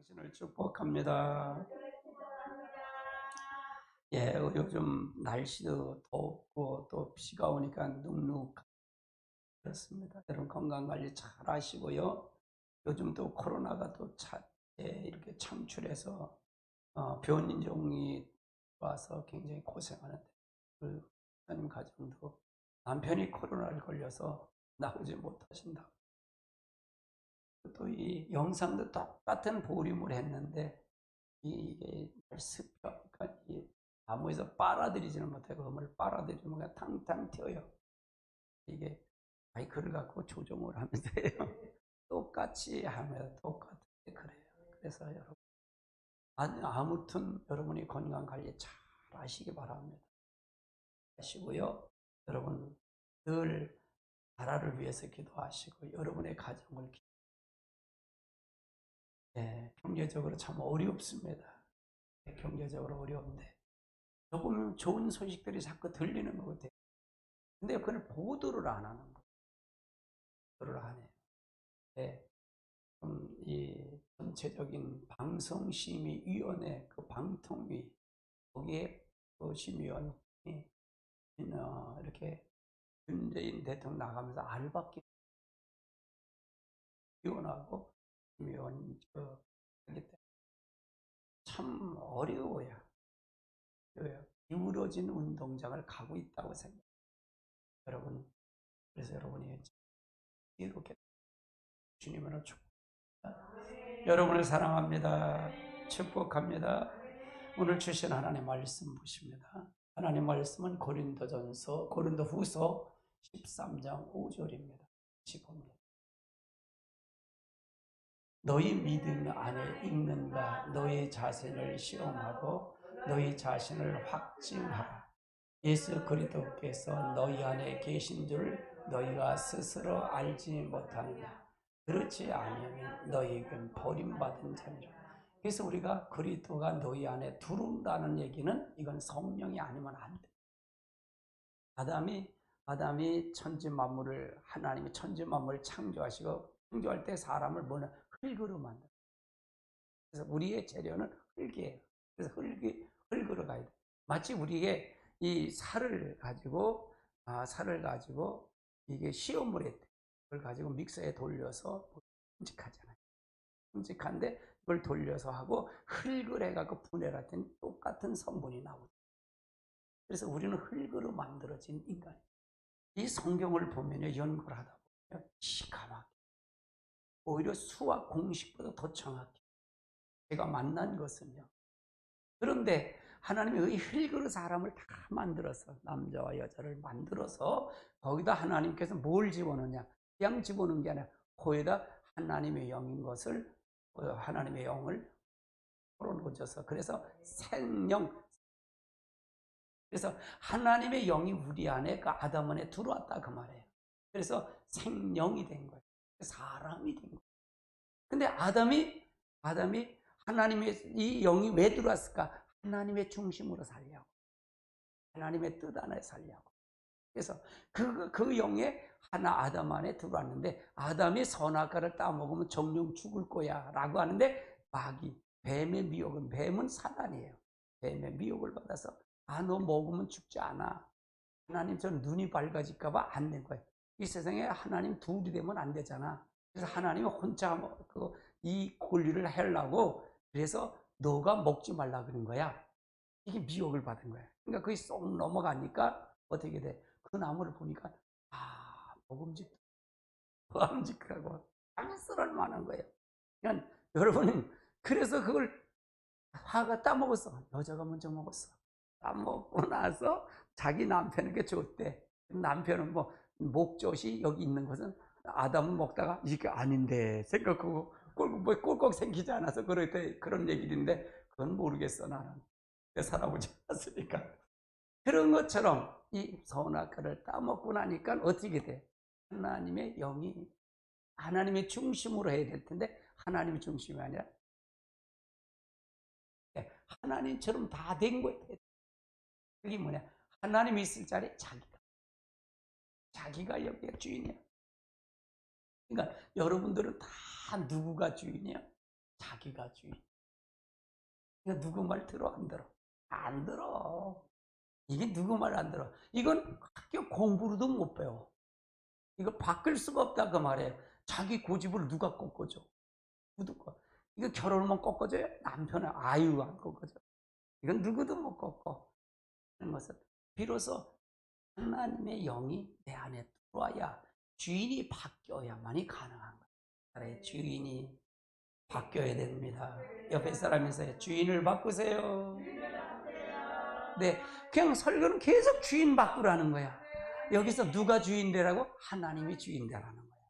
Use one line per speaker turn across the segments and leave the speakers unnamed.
당신을 축복합니다. 예, 요즘 날씨도 덥고 또 비가 오니까 눅눅했습니다. 여러분 건강 관리 잘 하시고요. 요즘 또 코로나가 또 이렇게 창출해서 변종이 와서 굉장히 고생하는데 그 목사님 가정도 남편이 코로나를 걸려서 나오지 못하신다. 또 이 영상도 똑같은 보림을 했는데 이게 습격, 그러니까 이 나무에서 빨아들이지는 못하고 그물 빨아들이면 그냥 탕탕 튀어요. 이게 마이크를 갖고 조종을 하면서 해요. 똑같이 하면 똑같은데 그래요. 그래서 여러분, 아무튼 여러분이 건강 관리 잘 하시기 바랍니다. 하시고요. 여러분 늘 나라를 위해서 기도하시고 여러분의 가정을 경제적으로 참 어렵습니다. 경제적으로 어려운데 조금 좋은 소식들이 자꾸 들리는 것 같아요. 근데 그걸 보도를 안 하는 거예요. 보도를 안 해요. 네. 이 전체적인 방송심의위원회, 그 방통위, 거기에 그 심의원이 이렇게 문재인 대통령 나가면서 알바끼 위원하고 심의원 하기 때문에 참 어려워요. 기울어진 운동장을 가고 있다고 생각해요. 여러분, 그래서 여러분이 이렇게 주님을 축복합니다. 여러분을 사랑합니다. 축복합니다. 오늘 주신 하나님 말씀 보십니다. 하나님 말씀은 고린도후서 13장 5절입니다. 봅니다. 너희 믿음 안에 있는가 너희 자신을 시험하고 너희 자신을 확증하라. 예수 그리스도께서 너희 안에 계신 줄 너희가 스스로 알지 못하느냐. 그렇지 아니하면 너희에겐 버림받은 자니라. 그래서 우리가 그리스도가 너희 안에 들어온다는 얘기는 이건 성령이 아니면 안 돼. 아담이 하나님이 천지 만물을 창조하시고 창조할 때 사람을 뭐냐 흙으로 만들어. 그래서 우리의 재료는 흙이에요. 그래서 흙으로 가야 돼. 마치 우리의 이 살을 가지고 이게 시험을 했대. 그걸 가지고 믹서에 돌려서 큼직하잖아요. 큼직한데 그걸 돌려서 하고 흙을 해갖고 분해를 했더니 똑같은 성분이 나오죠. 그래서 우리는 흙으로 만들어진 인간이에요. 이 성경을 보면요, 연구를 하다 보면 기가 막혀. 오히려 수학 공식보다 더 정확해. 제가 만난 것은요. 그런데 하나님이 이 흙으로 사람을 다 만들어서 남자와 여자를 만들어서 거기다 하나님께서 뭘 집어넣냐? 그냥 집어넣은 게 아니라 거기다 하나님의 영인 것을 하나님의 영을 풀어놓으셔서 그래서 생명, 그래서 하나님의 영이 우리 안에 그 아담 안에 들어왔다 그 말이에요. 그래서 생명이 된 거예요. 사람이 된 거예요. 근데 아담이 하나님의 이 영이 왜 들어왔을까? 하나님의 중심으로 살려고. 하나님의 뜻 안에 살려고. 그래서 그 영에 아담 안에 들어왔는데 아담이 선악과를 따먹으면 정령 죽을 거야 라고 하는데 뱀의 미혹은, 뱀은 사단이에요. 뱀의 미혹을 받아서 너 먹으면 죽지 않아. 하나님처럼 눈이 밝아질까 봐 안 된 거예요. 이 세상에 하나님 둘이 되면 안 되잖아. 그래서 하나님은 혼자 이 권리를 하려고 그래서 너가 먹지 말라 그런 거야. 이게 미혹을 받은 거야. 그러니까 그게 쏙 넘어가니까 어떻게 돼? 그 나무를 보니까 먹음직하고 쌍쓸할 만한 거예요. 그러니까 여러분은 그래서 그걸 화가 따먹었어. 여자가 먼저 먹었어. 따먹고 나서 자기 남편에게 줬대. 남편은 목젖이 여기 있는 것은 아담은 먹다가 이게 아닌데 생각하고 꼴꺽 생기지 않아서 그런 얘기인데 그건 모르겠어 나는. 살아보지 않았으니까. 그런 것처럼 이 선악과를 따먹고 나니까 어떻게 돼? 하나님의 영이 하나님의 중심으로 해야 될 텐데 하나님의 중심이 아니라 하나님처럼 다 된 거예요. 그게 뭐냐? 하나님이 있을 자리에 자기가 여기가 주인이야. 그러니까 여러분들은 다 누구가 주인이야? 자기가 주인. 이거 누구 말 들어 안 들어? 안 들어. 이게 누구 말 안 들어? 이건 학교 공부로도 못 배워. 이거 바꿀 수가 없다 그 말이에요. 자기 고집을 누가 꺾어줘? 누가? 이거 결혼하면 꺾어줘요? 남편은 아유 안 꺾어줘. 이건 누구도 못 꺾어. 그런 것은 비로소 하나님의 영이 내 안에 들어와야 주인이 바뀌어야만이 가능한 거예요. 나의 주인이 바뀌어야 됩니다. 옆에 사람에서 주인을 바꾸세요. 네, 그냥 설교는 계속 주인 바꾸라는 거야. 여기서 누가 주인 되라고? 하나님이 주인 되라는 거야.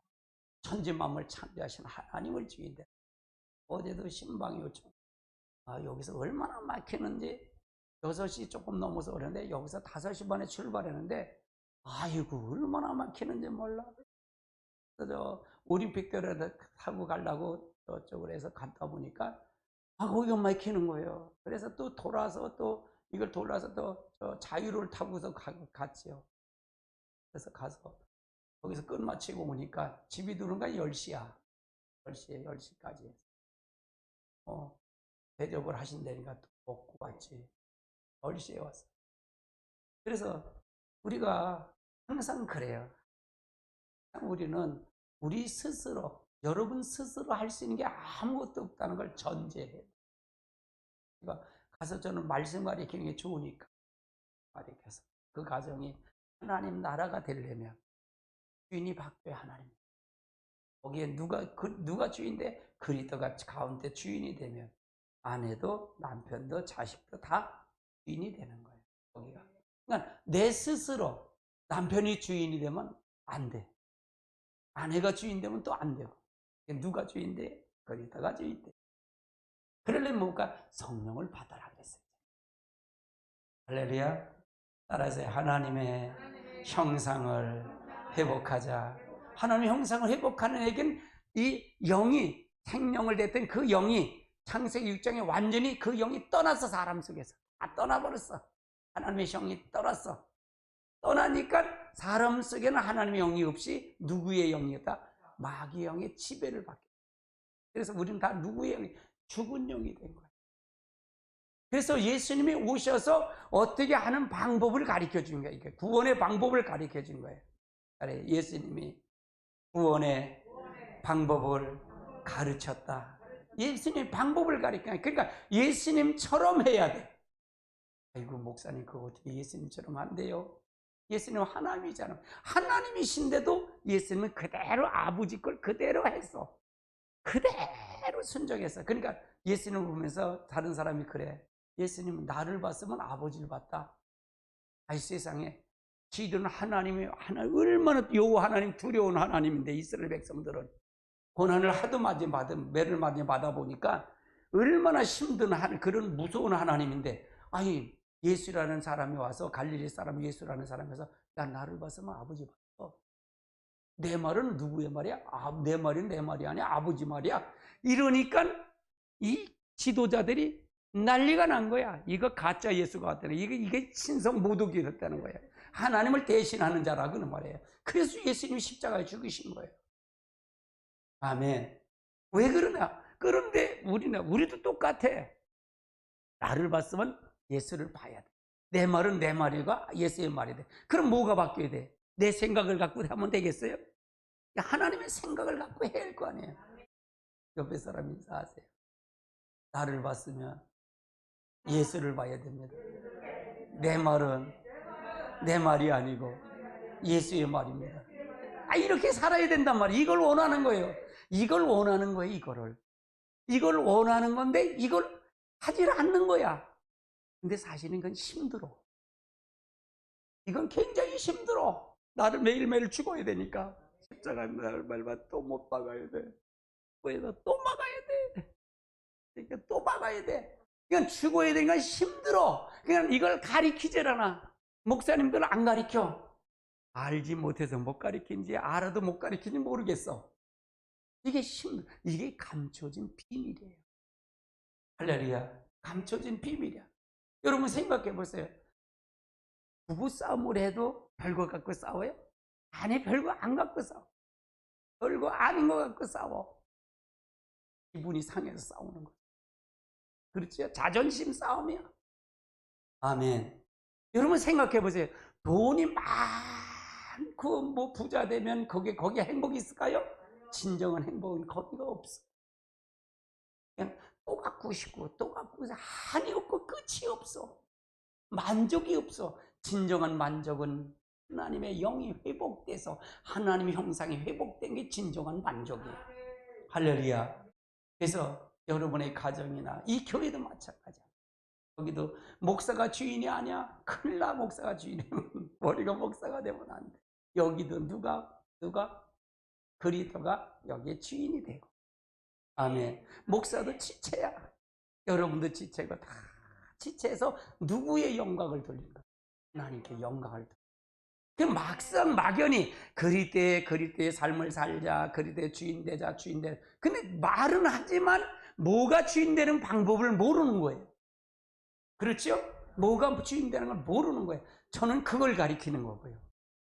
천지 만물 창조하신 하나님을 주인 되라. 어제도 신방 요청. 여기서 얼마나 막히는지 6시 조금 넘어서 그러는데 여기서 5시 반에 출발했는데 아이고 얼마나 막히는지 몰라. 그래서 올림픽대로를 타고 가려고 저쪽으로 해서 갔다 보니까 거기가 막히는 거예요. 그래서 또 돌아서 또 이걸 돌아서 또 저 자유를 타고서 갔지요. 그래서 가서 거기서 끝마치고 오니까 집이 들어온가 10시야. 10시에 10시까지. 대접을 하신다니까 또 먹고 왔지. 10시에 왔어. 그래서 우리가 항상 그래요. 우리는 우리 스스로, 여러분 스스로 할 수 있는 게 아무것도 없다는 걸 전제해요. 그러니까 가서 저는 말씀 가르치는 게 좋으니까 가르쳐서 그 가정이 하나님 나라가 되려면 주인이 바뀌어야 하나님. 거기에 누가 주인인데 그리스도가 가운데 주인이 되면 아내도 남편도 자식도 다 주인이 되는 거예요. 거기가. 그러니까 내 스스로 남편이 주인이 되면 안 돼. 아내가 주인 되면 또 안 되고. 누가 주인 돼? 그리스도가 주인 돼. 그러려면 뭔가 성령을 받아라 그랬어요. 할렐루야. 따라서 하나님의 형상을 회복하자. 하나님의 형상을 회복하는 에겐 이 영이 생명을 냈던 그 영이 창세기 6장에 완전히 그 영이 떠났어. 사람 속에서 떠나버렸어. 하나님의 영이 떠났어. 떠나니까 사람 속에는 하나님의 영이 없이 누구의 영이었다? 마귀의 영의 지배를 받게. 그래서 우리는 다 누구의 영이? 죽은 영이 된 거예요. 그래서 예수님이 오셔서 어떻게 하는 방법을 가르쳐 준 거예요. 구원의 방법을 가르쳐 준 거예요. 예수님이 구원의 방법을 가르쳤다. 예수님 방법을 가르쳐. 그러니까 예수님처럼 해야 돼. 아이고 목사님 그거 어떻게 예수님처럼 안 돼요? 예수님은 하나님이잖아. 하나님이신데도 예수님은 그대로 아버지 걸 그대로 했어. 그대로 순종했어. 그러니까 예수님을 보면서 다른 사람이 그래. 예수님은 나를 봤으면 아버지를 봤다. 이 세상에 지들은 하나님이 얼마나 여호와 하나님 두려운 하나님인데 이스라엘 백성들은 고난을 하도 많이 매를 많이 받아보니까 얼마나 힘든 그런 무서운 하나님인데 예수라는 사람이 와서 갈릴리 사람 예수라는 사람이 와서 야 나를 봤으면 아버지 봤어. 내 말은 누구의 말이야? 내 말이 내 말이 아니야. 아버지 말이야. 이러니까 이 지도자들이 난리가 난 거야. 이거 가짜 예수가 왔다는 이게 신성 모독이 됐다는 거야. 하나님을 대신하는 자라고는 말이에요. 그래서 예수님이 십자가에 죽으신 거예요. 아멘. 왜 그러냐? 그런데 우리도 똑같아. 나를 봤으면 예수를 봐야 돼. 내 말은 내 말이고 예수의 말이 돼. 그럼 뭐가 바뀌어야 돼? 내 생각을 갖고 하면 되겠어요? 하나님의 생각을 갖고 해야 할 거 아니에요. 옆에 사람 인사하세요. 나를 봤으면 예수를 봐야 됩니다. 내 말은 내 말이 아니고 예수의 말입니다. 이렇게 살아야 된단 말이에요. 이걸 원하는 거예요. 이걸 원하는 거예요. 이걸 원하는 건데 이걸 하지 않는 거야. 근데 사실은 이건 힘들어. 이건 굉장히 힘들어. 나를 매일매일 죽어야 되니까. 십자가 날마다 또 못 박아야 돼. 그래서 또 막아야 돼. 그러니까 또 막아야 돼. 그냥 죽어야 되니까 힘들어. 그냥 이걸 가리키질 않아. 목사님들은 안 가리켜. 알지 못해서 못 가리킨지 알아도 못 가리킨지 모르겠어. 이게 감춰진 비밀이에요. 할렐루야. 감춰진 비밀이야. 여러분 생각해 보세요. 부부싸움을 해도 별거 갖고 싸워요? 아니 별거 안 갖고 싸워. 별거 아닌 거 갖고 싸워. 기분이 상해서 싸우는 거예요. 그렇죠? 자존심 싸움이야. 아멘. 여러분 생각해 보세요. 돈이 많고 뭐 부자 되면 거기에 행복이 있을까요? 진정한 행복은 거기가 없어. 그냥 또 갖고 싶고 또 갖고 싶고 한이 없고 끝이 없어. 만족이 없어. 진정한 만족은 하나님의 영이 회복돼서 하나님의 형상이 회복된 게 진정한 만족이에요. 할렐루야. 그래서 여러분의 가정이나 이 교회도 마찬가지야. 거기도 목사가 주인이 아니야. 큰일 나. 목사가 주인이면 머리가 목사가 되면 안 돼. 여기도 누가 그리스도가 여기에 주인이 되고. 아멘. 목사도 지체야. 여러분도 지체고 다 지체해서 누구의 영광을 돌린다? 하나님께 영광을 돌린다. 그 막상 막연히 그리스도의 삶을 살자, 그리스도의 주인 되자. 근데 말은 하지만 뭐가 주인 되는 방법을 모르는 거예요. 그렇죠? 뭐가 주인 되는 걸 모르는 거예요. 저는 그걸 가리키는 거고요.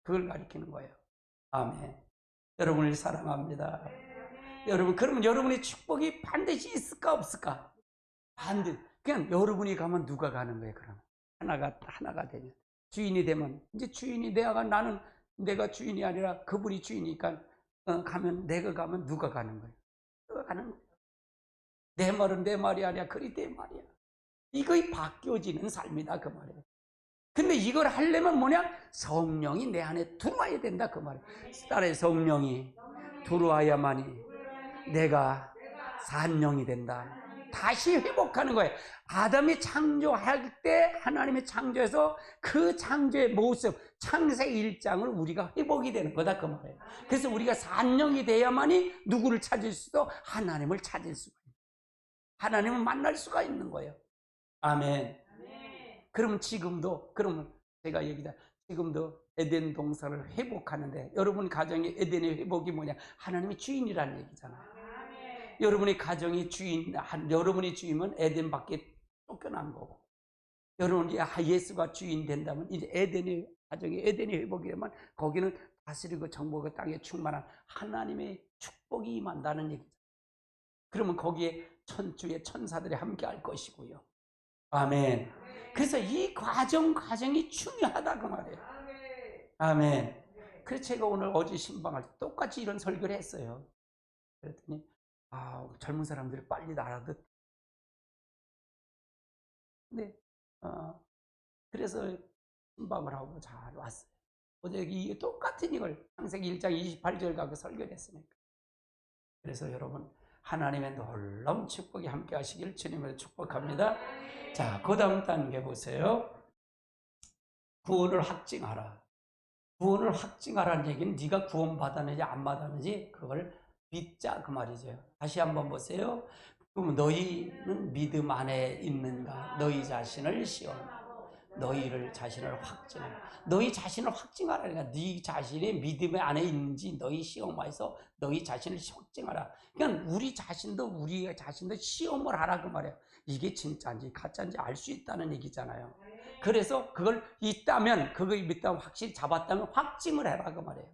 그걸 가리키는 거예요. 아멘. 여러분을 사랑합니다. 여러분, 그러면 여러분의 축복이 반드시 있을까 없을까? 반드시. 그냥 여러분이 가면 누가 가는 거예요, 그러면? 하나가 되면. 주인이 되면, 이제 주인이 나는 내가 주인이 아니라 그분이 주인이니까, 내가 가면 누가 가는 거예요? 누가 가는 거예요? 내 말은 내 말이 아니야. 그리스도의 말이야. 이거이 바뀌어지는 삶이다, 그 말이에요. 근데 이걸 하려면 뭐냐? 성령이 내 안에 들어와야 된다, 그 말이에요. 딸의 성령이 들어와야만이 내가 산 영이 된다. 다시 회복하는 거예요. 아담이 창조할 때 하나님이 창조해서 그 창조의 모습, 창세기 1장을 우리가 회복이 되는 거다, 그 말이에요. 그래서 우리가 산 영이 돼야만이 누구를 찾을 수도 하나님을 찾을 수가 있는, 하나님을 만날 수가 있는 거예요. 아멘. 그러면 그러면 제가 얘기다. 지금도 에덴 동산을 회복하는데 여러분 가정의 에덴의 회복이 뭐냐? 하나님이 주인이라는 얘기잖아요. 여러분의 가정이 여러분이 주인이면 에덴밖에 쫓겨난 거고, 여러분이 예수가 주인 된다면 이제 에덴의 회복이 되면 거기는 다스리고 정복의 땅에 충만한 하나님의 축복이 임한다는 얘기죠. 그러면 거기에 천주의 천사들이 함께 할 것이고요. 아멘. 그래서 이 과정이 중요하다, 그 말이에요. 아멘. 그래서 제가 어제 신방할 때 똑같이 이런 설교를 했어요. 그랬더니 젊은 사람들이 빨리 알아듣. 근데 그래서 신방을 하고 잘 왔어요. 어제 이 똑같은 이걸 창세기 1장 28절 갖고 설교를 했으니까. 그래서 여러분, 하나님의 놀라운 축복이 함께 하시길 주님을 축복합니다. 자, 그 다음 단계 보세요. 구원을 확증하라. 구원을 확증하라는 얘기는 네가 구원 받았는지 안 받았는지 그걸 믿자, 그 말이죠. 다시 한번 보세요. 그럼 너희는 믿음 안에 있는가? 너희 자신을 시험하라. 자신을 확증하라. 너희 자신을 확증하라. 그러니까 네 자신이 믿음 안에 있는지 너희 시험해서 너희 자신을 확증하라. 그러니까 우리 자신도 시험을 하라, 그 말이에요. 이게 진짜인지 가짜인지 알 수 있다는 얘기잖아요. 그래서 그걸 믿다면 확실히 잡았다면 확증을 해라, 그 말이에요.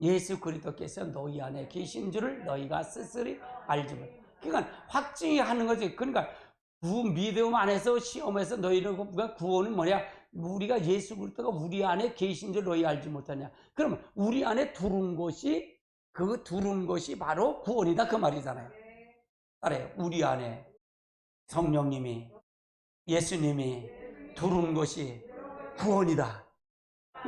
예수 그리스도께서 너희 안에 계신 줄을 너희가 스스로 알지 못. 그러니까 확증이 하는 거지. 그러니까 믿음 안에서 시험에서 너희는 구원은 뭐냐? 우리가 예수 그리스도가 우리 안에 계신 줄 너희 알지 못하냐? 그럼 우리 안에 들어온 것이 바로 구원이다, 그 말이잖아요. 따라요. 우리 안에 성령님이, 예수님이 들어온 것이 구원이다.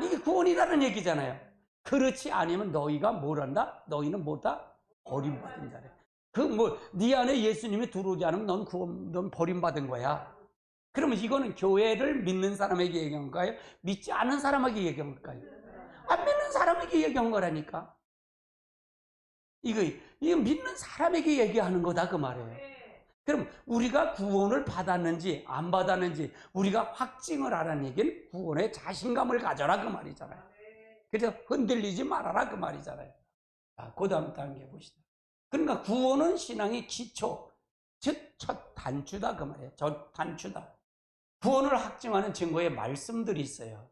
이게 구원이라는 얘기잖아요. 그렇지 않으면 너희가 뭘 한다? 너희는 뭐다? 버림받은 자래. 네 안에 예수님이 들어오지 않으면 넌 버림받은 거야. 그러면 이거는 교회를 믿는 사람에게 얘기한 건가요? 믿지 않은 사람에게 얘기한 걸까요? 안 믿는 사람에게 얘기한 거라니까. 이거 믿는 사람에게 얘기하는 거다, 그 말이에요. 그럼 우리가 구원을 받았는지 안 받았는지 우리가 확증을 하라는 얘기는 구원의 자신감을 가져라, 그 말이잖아요. 그래서 흔들리지 말아라, 그 말이잖아요. 자, 그 다음 단계 보시다. 그러니까 구원은 신앙의 기초, 즉 첫 단추다, 그 말이에요. 첫 단추다. 구원을 확증하는 증거의 말씀들이 있어요.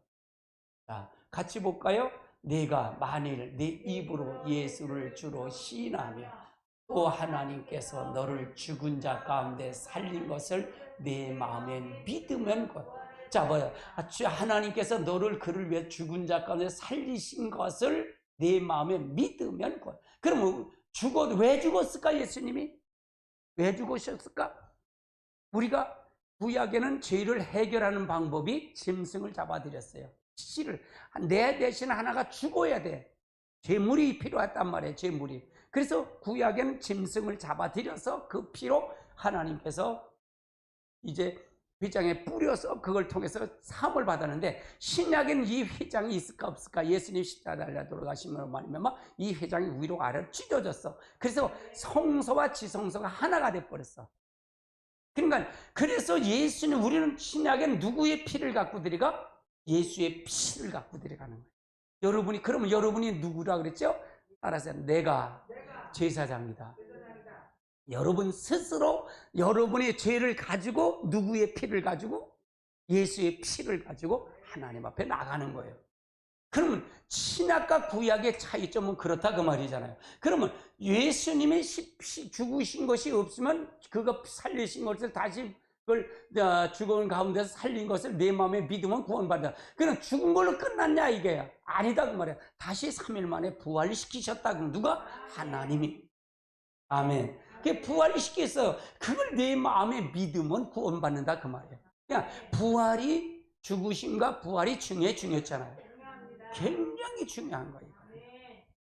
자, 같이 볼까요? 내가 만일 내 입으로 예수를 주로 시인하며 또 하나님께서 너를 죽은 자 가운데 살린 것을 내 마음에 믿으면 자, 뭐야? 하나님께서 너를 그를 위해 죽은 자 가운데 살리신 것을 내 마음에 믿으면 그러면 왜 죽었을까? 예수님이 왜 죽으셨을까? 우리가 구약에는 죄를 해결하는 방법이 짐승을 잡아들였어요. 씨를 내 대신 하나가 죽어야 돼. 제물이 필요했단 말이에요. 제물이. 그래서 구약에는 짐승을 잡아들여서 그 피로 하나님께서 이제 휘장에 뿌려서 그걸 통해서 사함을 받았는데, 신약에는 이 휘장이 있을까 없을까? 예수님 십자가 달려 돌아가시면 말이면 이 휘장이 위로 아래로 찢어졌어. 그래서 성소와 지성소가 하나가 돼버렸어. 그러니까 그래서 예수는, 우리는 신약에는 누구의 피를 갖고 들어가? 예수의 피를 갖고 들어가는 거예요. 여러분이, 그러면 여러분이 누구라 그랬죠? 따라서 내가 제사장이다. 여러분 스스로 여러분의 죄를 가지고, 누구의 피를 가지고? 예수의 피를 가지고 하나님 앞에 나가는 거예요. 그러면 신약과 구약의 차이점은 그렇다 그 말이잖아요. 그러면 예수님이 죽으신 것이 없으면, 그거 살리신 것을 다시 그걸 죽은 가운데서 살린 것을 내 마음에 믿으면 구원받는다. 그냥 죽은 걸로 끝났냐 이게야? 아니다 그 말이야. 다시 3일 만에 부활시키셨다. 누가? 하나님이. 아멘. 그 부활시켰어요. 그걸 내 마음에 믿으면 구원받는다 그 말이에요. 그냥 부활이, 죽으심과 부활이 중요했잖아요. 굉장히 중요한 거예요.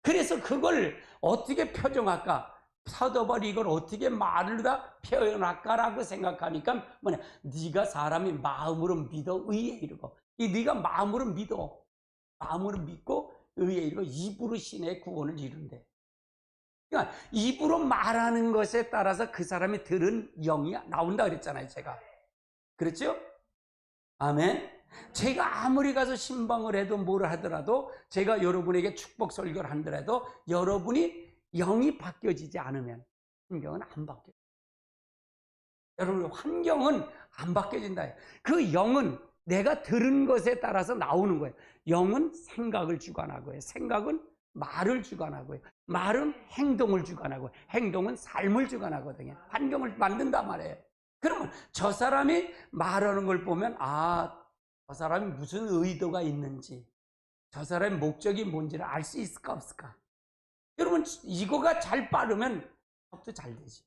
그래서 그걸 어떻게 표정할까? 사도 바울이 이걸 어떻게 말을 다 표현할까라고 생각하니까 뭐냐? 네가 사람이 마음으로 믿어 의에 이르고, 네가 마음으로 믿어, 마음으로 믿고 의에 이르고 입으로 신의 구원을 이룬대. 그러니까 입으로 말하는 것에 따라서 그 사람이 들은 영이 나온다 그랬잖아요, 제가. 그렇죠? 아멘. 제가 아무리 가서 신방을 해도 뭘 하더라도, 제가 여러분에게 축복 설교를 한더라도 여러분이 영이 바뀌어지지 않으면 환경은 안 바뀌어요. 여러분, 환경은 안 바뀌어진다. 그 영은 내가 들은 것에 따라서 나오는 거예요. 영은 생각을 주관하고요. 생각은 말을 주관하고요. 말은 행동을 주관하고, 행동은 삶을 주관하거든요. 환경을 만든단 말이에요. 그러면 저 사람이 말하는 걸 보면, 저 사람이 무슨 의도가 있는지, 저 사람의 목적이 뭔지를 알 수 있을까 없을까? 여러분, 이거가 잘 빠르면 사업도 잘 되지.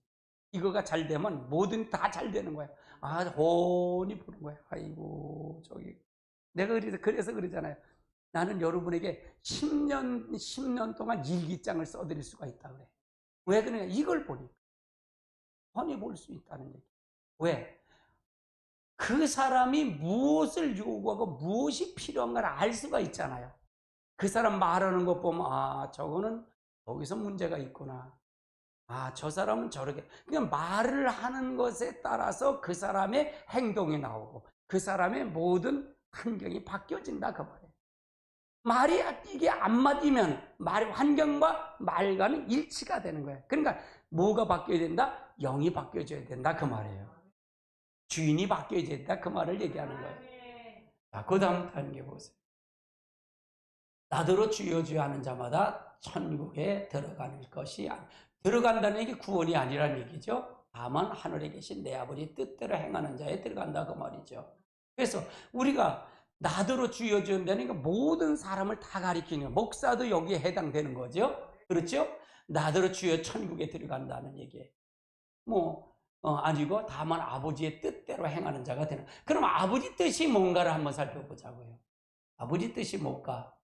이거가 잘 되면 뭐든 다 잘 되는 거야. 혼이 부는 거야. 아이고, 내가 그래서 그러잖아요. 나는 여러분에게 10년 동안 일기장을 써드릴 수가 있다 그래. 왜 그러냐? 이걸 보니까 훤히 볼 수 있다는 얘기. 왜? 그 사람이 무엇을 요구하고 무엇이 필요한가를 알 수가 있잖아요. 그 사람 말하는 것 보면, 저거는 거기서 문제가 있구나. 저 사람은 저렇게. 그냥 말을 하는 것에 따라서 그 사람의 행동이 나오고, 그 사람의 모든 환경이 바뀌어진다 그 말이에요. 말이 이게 안 맞으면 환경과 말과는 일치가 되는 거예요. 그러니까 뭐가 바뀌어야 된다? 영이 바뀌어져야 된다 그 말이에요. 주인이 바뀌어야 된다 그 말을 얘기하는 거예요. 자, 그 다음 단계 보세요. 나더러 주여 주여 하는 자마다 천국에 들어가는 것이 들어간다는 얘기 구원이 아니라는 얘기죠. 다만 하늘에 계신 내 아버지 뜻대로 행하는 자에 들어간다 그 말이죠. 그래서 우리가 나더러 주여 주여 한다니까 모든 사람을 다 가리키는 거예요. 목사도 여기에 해당되는 거죠. 그렇죠? 나더러 주여 천국에 들어간다는 얘기예요. 아니고 다만 아버지의 뜻대로 행하는 자가 되는. 그럼 아버지 뜻이 뭔가를 한번 살펴보자고요. 아버지 뜻이 뭘까?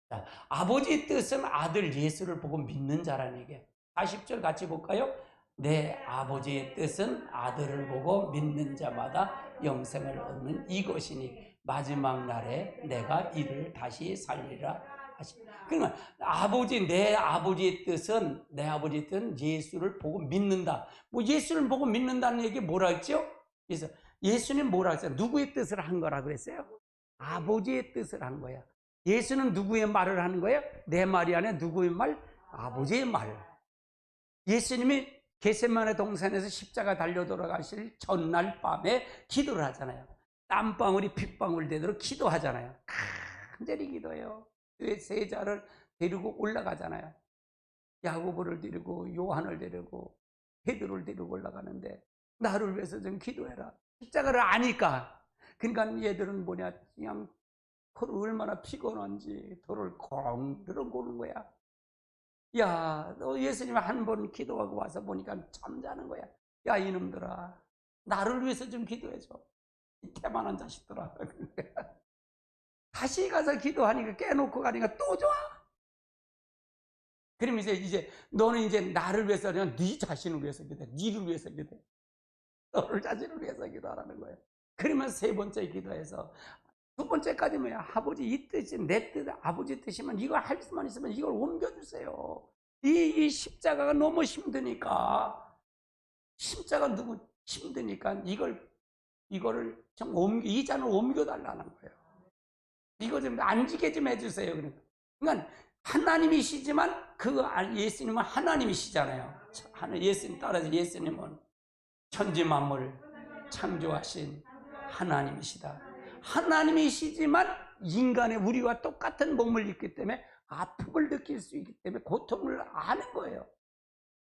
자, 아버지 뜻은 아들 예수를 보고 믿는 자라는 얘기예요. 40절 같이 볼까요? 내 아버지의 뜻은 아들을 보고 믿는 자마다 영생을 얻는 이것이니 마지막 날에 내가 이를 다시 살리라 하시. 그러니까 내 아버지의 뜻은 예수를 보고 믿는다. 예수를 보고 믿는다는 얘기 뭐라 했죠? 그래서 예수님 뭐라 했어요? 누구의 뜻을 한 거라 그랬어요? 아버지의 뜻을 한 거야. 예수는 누구의 말을 하는 거예요? 내 말이 아니라 누구의 말? 아버지의 말. 예수님이 겟세마네 동산에서 십자가 달려 돌아가실 전날 밤에 기도를 하잖아요. 땀방울이 핏방울 되도록 기도하잖아요. 간절히 기도해요. 그 세자를 데리고 올라가잖아요. 야고보를 데리고 요한을 데리고 베드로를 데리고 올라가는데 나를 위해서 좀 기도해라. 십자가를 아니까. 그러니까 얘들은 뭐냐, 그냥 얼마나 피곤한지 돌을 콩 들어보는 거야. 야, 너 예수님 한 번 기도하고 와서 보니까 잠자는 거야. 야, 이놈들아, 나를 위해서 좀 기도해줘. 이 태만한 자식들아. 다시 가서 기도하니까 깨놓고 가니까 또 좋아. 그럼 이제 너는 이제 나를 위해서 아니라 네 자신을 위해서 기도해. 니를 위해서 기도해. 너를 자신을 위해서 기도하라는 거예요. 그러면 세 번째 기도해서 두 번째까지 뭐야? 아버지 이 뜻이 내 뜻, 아버지 뜻이면 이걸 할 수만 있으면 이걸 옮겨주세요. 이 십자가가 너무 힘드니까, 십자가 누구 힘드니까 이거를 좀 이 잔을 옮겨달라는 거예요. 이거 좀 안 지게 좀 해주세요. 그러니까 하나님이시지만 그 예수님은 하나님이시잖아요. 예수님 따라서 예수님은 천지 만물 창조하신 하나님이시다. 하나님이시지만 인간의 우리와 똑같은 몸을 입기 때문에 아픔을 느낄 수 있기 때문에 고통을 아는 거예요.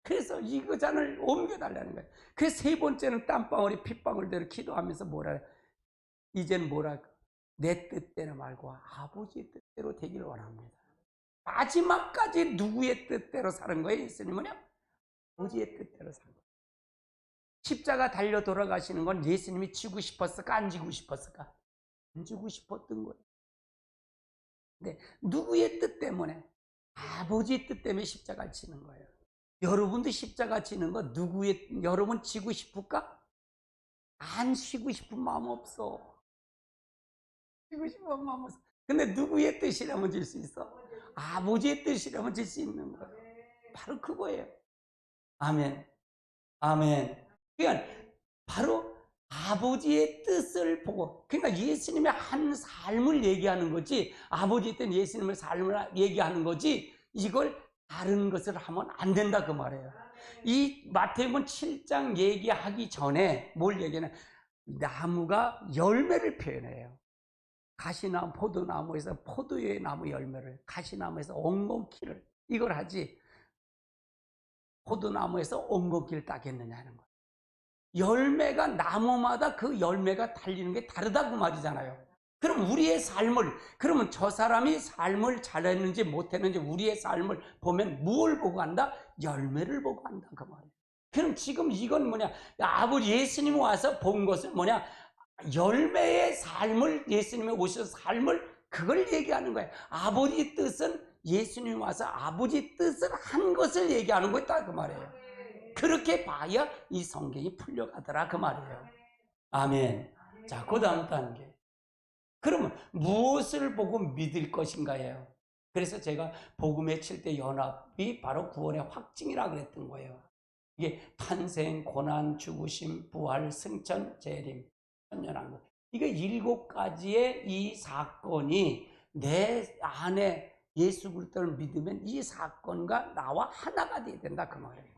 그래서 이거 잔을 옮겨달라는 거예요. 그 세 번째는 땀방울이 핏방울대로 기도하면서 뭐라 해요? 이제는 뭐랄까? 내 뜻대로 말고 아버지의 뜻대로 되기를 원합니다. 마지막까지 누구의 뜻대로 사는 거예요? 예수님은요? 아버지의 뜻대로 사는 거예요. 십자가 달려 돌아가시는 건 예수님이 지고 싶었을까? 안 지고 싶었을까? 안 지고 싶었던 거예요. 근데 누구의 뜻 때문에? 아버지의 뜻 때문에 십자가를 치는 거예요. 여러분도 십자가 치는 거 여러분 지고 싶을까? 안 쉬고 싶은 마음 없어. 쉬고 싶은 마음 없어. 근데 누구의 뜻이라면 질 수 있어? 아버지의 뜻이라면 질 수 있는 거예요. 바로 그거예요. 아멘. 아멘. 그러니까 바로 아버지의 뜻을 보고, 그러니까 예수님의 한 삶을 얘기하는 거지, 아버지의 뜻 예수님의 삶을 얘기하는 거지, 이걸 다른 것을 하면 안 된다 그 말이에요. 이 마태복음 7장 얘기하기 전에 뭘 얘기하냐, 나무가 열매를 표현해요. 가시나무, 포도나무에서 포도의 나무 열매를, 가시나무에서 엉겅퀴를, 이걸 하지 포도나무에서 엉겅퀴를 따겠느냐는 거예요. 열매가 나무마다 그 열매가 달리는 게 다르다고 말이잖아요. 그럼 우리의 삶을, 그러면 저 사람이 삶을 잘했는지 못했는지 우리의 삶을 보면 무엇을 보고 한다? 열매를 보고 한다 그 말이에요. 그럼 지금 이건 뭐냐, 아버지 예수님이 와서 본 것은 뭐냐, 열매의 삶을, 예수님이 오셔서 삶을, 그걸 얘기하는 거예요. 아버지 뜻은 예수님이 와서 아버지 뜻을 한 것을 얘기하는 거다 그 말이에요. 그렇게 봐야 이 성경이 풀려가더라 그 말이에요. 아멘. 자, 그 다음 단계. 그러면 무엇을 보고 믿을 것인가예요. 그래서 제가 복음의 7대 연합이 바로 구원의 확증이라 그랬던 거예요. 이게 탄생, 고난, 죽으심, 부활, 승천, 재림, 천년왕국. 이게 7가지의 이 사건이 내 안에 예수 그리스도를 믿으면 이 사건과 나와 하나가 되어야 된다 그 말이에요.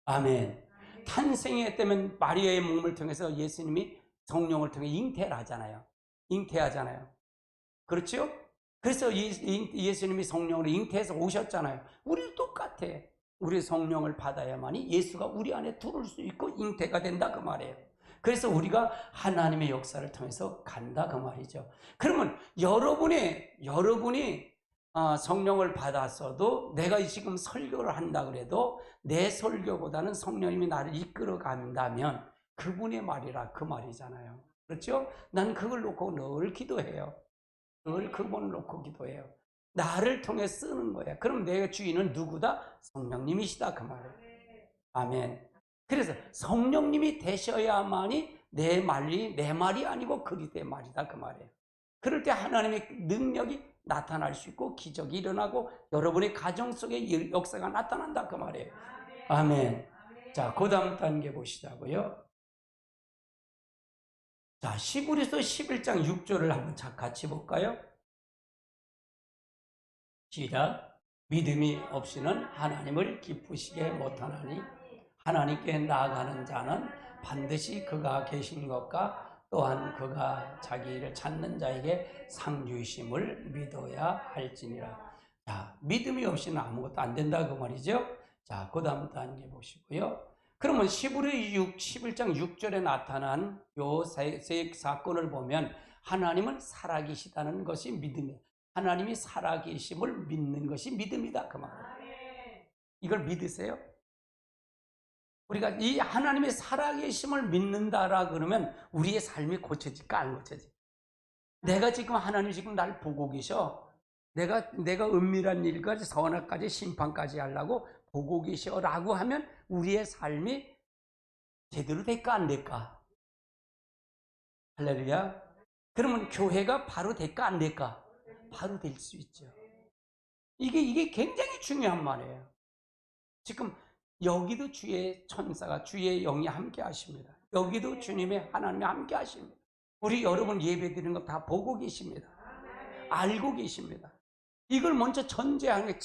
아멘. 탄생에 때면 마리아의 몸을 통해서 예수님이 성령을 통해 잉태를 하잖아요. 잉태하잖아요. 그렇죠? 그래서 예수님이 성령으로 잉태해서 오셨잖아요. 우리도 똑같아. 우리 성령을 받아야만이 예수가 우리 안에 들어올 수 있고 잉태가 된다 그 말이에요. 그래서 우리가 하나님의 역사를 통해서 간다 그 말이죠. 그러면 여러분이 성령을 받았어도 내가 지금 설교를 한다 그래도 내 설교보다는 성령님이 나를 이끌어 간다면 그분의 말이라 그 말이잖아요. 그렇죠? 난 그걸 놓고 늘 기도해요. 늘 그분을 놓고 기도해요. 나를 통해 쓰는 거야. 그럼 내 주인은 누구다? 성령님이시다 그 말이에요. 아멘. 그래서 성령님이 되셔야만이 내 말이 아니고 그리스도의 말이다 그 말이에요. 그럴 때 하나님의 능력이 나타날 수 있고 기적이 일어나고 여러분의 가정 속에 역사가 나타난다 그 말이에요. 아멘. 자, 그 다음 단계 보시자고요. 자, 히브리서 11장 6절을 한번 같이 볼까요? 시작. 믿음이 없이는 하나님을 기쁘시게 못하나니 하나님께 나아가는 자는 반드시 그가 계신 것과 또한 그가 자기를 찾는 자에게 상 주심을 믿어야 할지니라. 자, 믿음이 없이는 아무것도 안 된다고 말이죠. 자, 그 다음 단계 보시고요. 그러면 11장 6절에 나타난 요 사건을 보면 하나님은 살아계시다는 것이 믿음이에요. 하나님이 살아계심을 믿는 것이 믿음이다, 그 말이에요. 이걸 믿으세요? 우리가 이 하나님의 살아계심을 믿는다라 그러면 우리의 삶이 고쳐질까 안 고쳐질까? 내가 지금 하나님 지금 날 보고 계셔. 내가 은밀한 일까지 선악까지 심판까지 하려고 보고 계셔라고 하면 우리의 삶이 제대로 될까 안 될까? 할렐루야. 그러면 교회가 바로 될까 안 될까? 바로 될 수 있죠. 이게 굉장히 중요한 말이에요. 지금 여기도 주의 천사가 주의 영이 함께 하십니다. 여기도 주님의 하나님이 함께 하십니다. 우리 여러분 예배 드리는 거 다 보고 계십니다. 알고 계십니다. 이걸 먼저 전제하는 게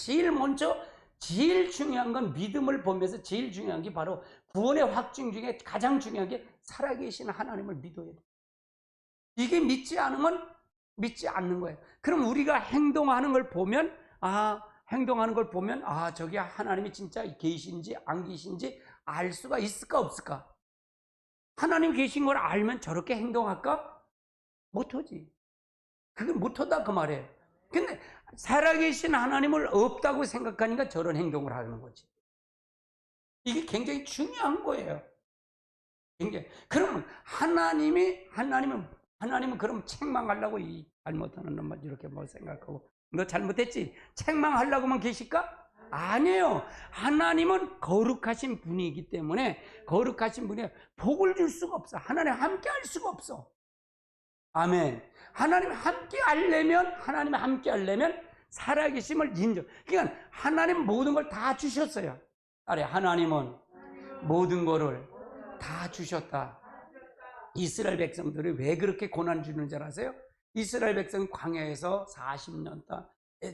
제일 중요한 건 믿음을 보면서 제일 중요한 게 바로 구원의 확증 중에 가장 중요한 게 살아계신 하나님을 믿어야 돼요. 이게 믿지 않으면 믿지 않는 거예요. 그럼 우리가 행동하는 걸 보면 저기 하나님이 진짜 계신지 안 계신지 알 수가 있을까 없을까? 하나님 계신 걸 알면 저렇게 행동할까? 못하지. 그게 못하다 그 말이에요. 근데 살아계신 하나님을 없다고 생각하니까 저런 행동을 하는 거지. 이게 굉장히 중요한 거예요. 굉장히. 그러면 하나님은 그럼 책망하려고 이 잘못하는 놈만 이렇게 뭐 생각하고 너 잘못했지? 책망하려고만 계실까? 아니에요. 하나님은 거룩하신 분이기 때문에 거룩하신 분이 복을 줄 수가 없어. 하나님 함께 할 수가 없어. 아멘. 하나님 함께 하려면 살아계심을 인정. 그러니까 하나님 모든 걸 다 주셨어요. 하나님은 모든 거를 다 주셨다. 이스라엘 백성들이 왜 그렇게 고난 주는 줄 아세요? 이스라엘 백성 광야에서 40년 동안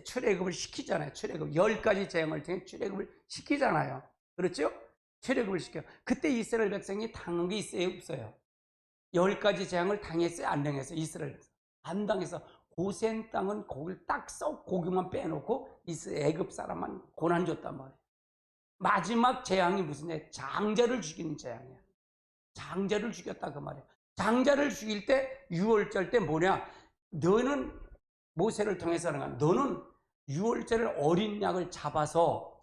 출애굽을 시키잖아요. 출애굽 10가지 재앙을 통해 출애굽을 시키잖아요. 그렇죠? 출애굽을 시켜. 그때 이스라엘 백성이 당한 게 있어요, 없어요? 10가지 재앙을 당했어요, 안 당했어요? 이스라엘 백성 안 당해서 고센 땅은 고기를 딱 썩 고기만 빼놓고 애굽 사람만 고난 줬단 말이에요. 마지막 재앙이 무슨 애? 장자를 죽이는 재앙이야. 장자를 죽였다 그 말이에요. 장자를 죽일 때 6월절 때 뭐냐? 너는 모세를 통해서 하는 거야. 너는 6월절을 어린 양을 잡아서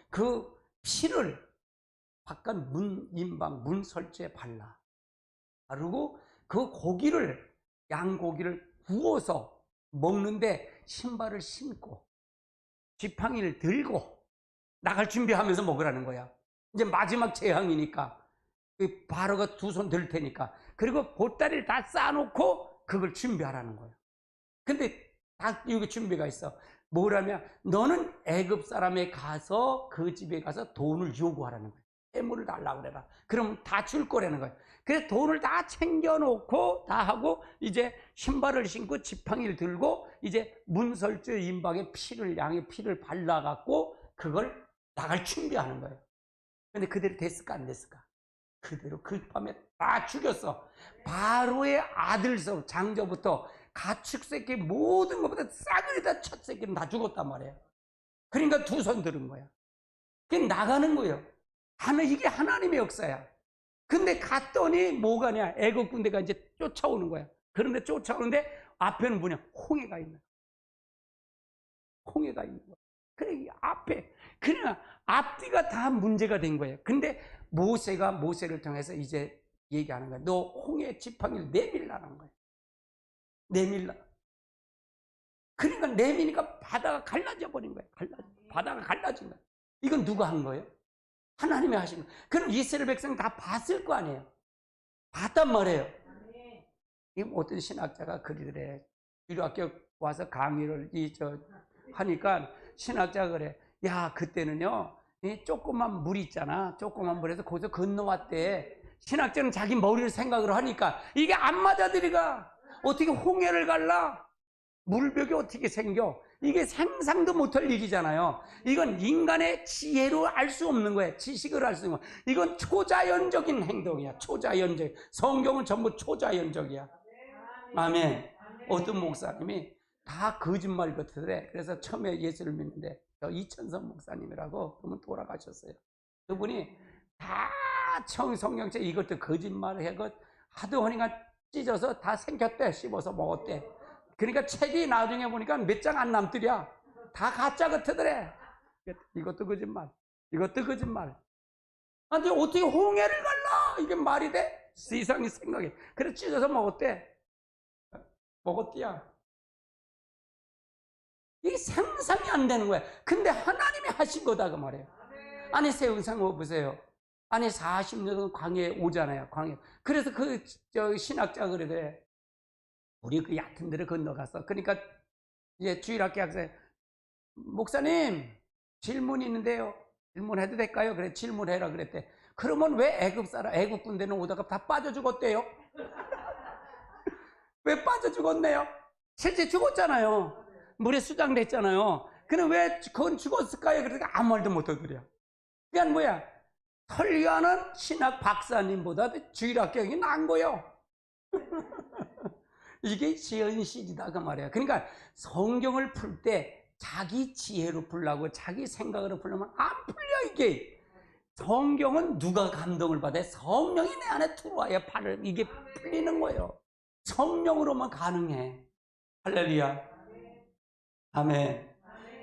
그 피를 바깥 인방 문 설주에 발라. 바르고 그 양고기를 구워서 먹는데 신발을 신고 지팡이를 들고 나갈 준비하면서 먹으라는 거야. 이제 마지막 재앙이니까 바로가 두 손 들 테니까. 그리고 보따리를 다 쌓아놓고 그걸 준비하라는 거예요. 근데 다 여기 준비가 있어. 뭐라면 너는 애굽 사람에 가서 그 집에 가서 돈을 요구하라는 거예요. 해물을 달라고 그래라. 그럼 다 줄 거라는 거예요. 그래서 돈을 다 챙겨놓고 다 하고 이제 신발을 신고 지팡이를 들고 이제 문설주 임박에 양의 피를 발라갖고 그걸 나갈 준비하는 거예요. 근데 그대로 됐을까 안 됐을까? 그대로 그 밤에 다 죽였어. 바로의 아들서 장저부터 가축 새끼 모든 것보다 싸그리 다 첫 새끼는 다 죽었단 말이에요. 그러니까 두 손 들은 거야. 그게 나가는 거예요. 이게 하나님의 역사야. 근데 갔더니 뭐가 냐? 애국 군대가 이제 쫓아오는 거야. 그런데 쫓아오는데 앞에는 뭐냐? 홍해가 있는 거야. 홍해가 있는 거야. 그래 그냥 앞뒤가 다 문제가 된 거예요. 근데 모세가 모세를 통해서 이제 얘기하는 거야. 너 홍해 지팡이를 내밀라는 거야. 내밀라. 그러니까 내미니까 바다가 갈라져 버린 거야. 바다가 갈라진 거야. 이건 누가 한 거예요? 하나님이 하신 거예요. 그럼 이스라엘 백성이 다 봤을 거 아니에요. 봤단 말이에요. 어떤 신학자가 그러더래. 유학교 와서 강의를 하니까 신학자가 그래. 야, 그때는요, 조그만 물 있잖아. 조그만 물에서 거기서 건너왔대. 신학자는 자기 머리를 생각을 하니까 이게 안 맞아들이가. 어떻게 홍해를 갈라? 물벽이 어떻게 생겨? 이게 상상도 못할 일이잖아요. 이건 인간의 지혜로 알 수 없는 거예요. 지식을 알 수 없는 거예요. 이건 초자연적인 행동이야. 성경은 전부 초자연적이야. 아멘. 어떤 목사님이 다 거짓말 같으래. 그래서 처음에 예수를 믿는데 저 이천선 목사님이라고 그분 돌아가셨어요. 그분이 다 성경책 이것도 거짓말을 해고 하도 하니까 찢어서 다 생겼대. 씹어서 먹었대. 그러니까 책이 나중에 보니까 몇 장 안 남더랴. 다 가짜 같으더래. 이것도 거짓말, 이것도 거짓말. 근데 어떻게 홍해를 갈라? 이게 말이 돼? 세상이 생각해. 그래서 찢어서 먹었대. 먹었대야. 이게 상상이 안 되는 거야. 근데 하나님이 하신 거다 그 말이에요. 아니 세상을 보세요. 아니 40년 광야에 오잖아요. 광야. 그래서 그 신학자 그러더래. 우리 그 얕은 데를 건너갔어. 그러니까 이제 주일학교 학생 목사님 질문이 있는데요. 질문해도 될까요? 그래 질문해라 그랬대. 그러면 왜 애국 군대는 오다가 다 빠져 죽었대요? 왜 빠져 죽었네요? 실제 죽었잖아요. 물에 수장됐잖아요. 그럼 왜 그건 죽었을까요? 그러니까 아무 말도 못 하더래요. 그냥 뭐야? 설교하는 신학 박사님보다 주일학교형이 나은 거요. 이게 현실이다 그 말이야. 그러니까 성경을 풀 때 자기 지혜로 풀라고 자기 생각으로 풀려면 안 풀려 이게. 성경은 누가 감동을 받아요? 성령이 내 안에 들어와야 이게 풀리는 거예요. 성령으로만 가능해. 할렐루야. 아멘.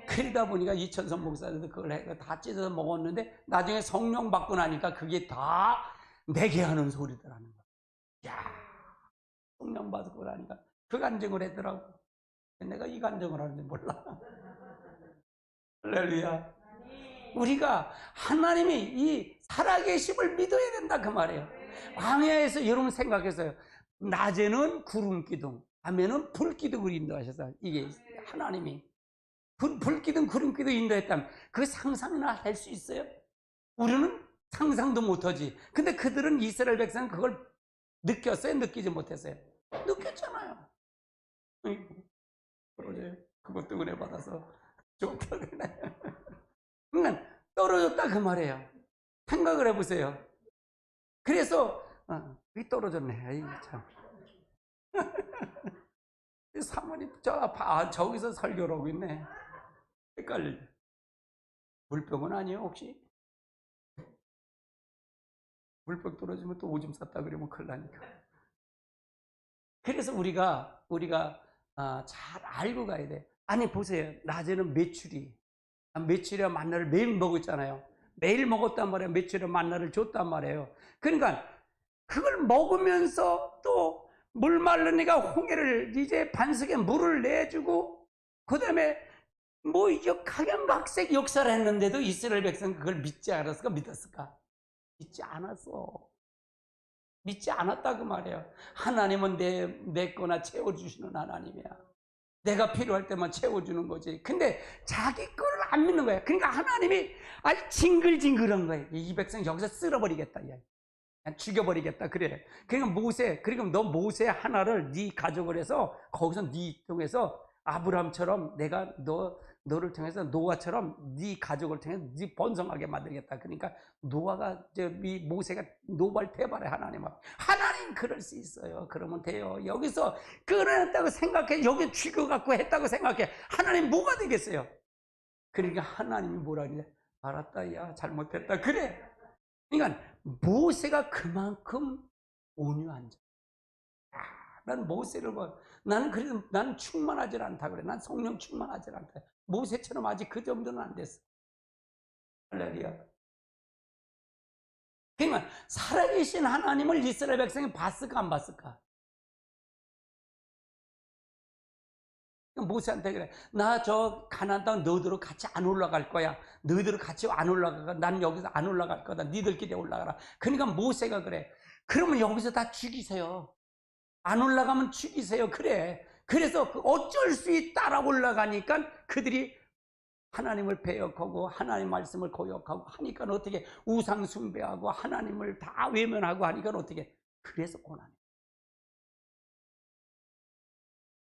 그러다 보니까 이천선 목사들도 그걸 다 찢어서 먹었는데 나중에 성령 받고 나니까 그게 다 내게 하는 소리더라는 거야. 야, 성령 받고 나니까 그 간증을 했더라고. 내가 이 간증을 하는지 몰라. 할렐루야. 우리가 하나님이 이 살아계심을 믿어야 된다 그 말이에요. 광야에서 여러분 생각했어요. 낮에는 구름 기둥, 밤에는 불 기둥을 인도하셔서 이게 하나님이 불 기둥, 구름 기둥 인도했다면 그 상상이나 할 수 있어요? 우리는 상상도 못하지. 근데 그들은 이스라엘 백성은 그걸 느꼈어요? 느끼지 못했어요? 느꼈잖아요. 그러지. 그것도 은혜 받아서 좋다 그래. 그러니까 떨어졌다 그 말이에요. 생각을 해보세요. 그래서 이 떨어졌네. 아이 참. 사모님 저기서 설교를 하고 있네. 헷갈리죠. 물병은 아니에요 혹시? 물병 떨어지면 또 오줌 쌌다 그러면 큰일 나니까. 그래서 우리가 잘 알고 가야 돼. 아니 보세요. 낮에는 메추리와 만나를 매일 먹었잖아요. 매일 먹었단 말이에요. 메추리와 만나를 줬단 말이에요. 그러니까 그걸 먹으면서 또 물 마르니까 홍해를 이제 반석에 물을 내주고 그 다음에 뭐 각양각색 역사를 했는데도 이스라엘 백성은 그걸 믿지 않았을까? 믿었을까? 믿지 않았어. 믿지 않았다 그 말이에요. 하나님은 내 거나 채워주시는 하나님이야. 내가 필요할 때만 채워주는 거지. 근데 자기 거를 안 믿는 거야. 그러니까 하나님이 아주 징글징글한 거야. 이 백성 여기서 쓸어버리겠다. 그냥 죽여버리겠다. 그래. 그러니까 그러니까 너 모세 하나를 네 가족을 해서 거기서 네 통해서 아브라함처럼 내가 너를 통해서 노아처럼 네 가족을 통해서 네 번성하게 만들겠다. 그러니까 모세가 노발대발해 하나님 그럴 수 있어요. 그러면 돼요. 여기서 끌어냈다고 생각해. 여기 죽여갖고 했다고 생각해. 하나님 뭐가 되겠어요? 그러니까 하나님이 뭐라 그래? 알았다. 야 잘못했다. 그래. 그러니까 모세가 그만큼 온유한 자. 난 모세를 봐. 나는 충만하지 않다 그래. 난 성령 충만하지 않다. 모세처럼 아직 그 정도는 안 됐어. 할렐루야. 그러니까 살아계신 하나님을 이스라엘 백성이 봤을까 안 봤을까? 모세한테 그래. 나 저 가나안 땅 너희들 같이 안 올라갈 거야. 너희들 같이 안 올라가. 난 여기서 안 올라갈 거다. 니들끼리 올라가라. 그러니까 모세가 그래. 그러면 여기서 다 죽이세요. 안 올라가면 죽이세요. 그래. 그래서 어쩔 수 없이 따라 올라가니까 그들이 하나님을 배역하고 하나님 말씀을 고역하고 하니까 어떻게 우상 숭배하고 하나님을 다 외면하고 하니까 어떻게 그래서 고난이.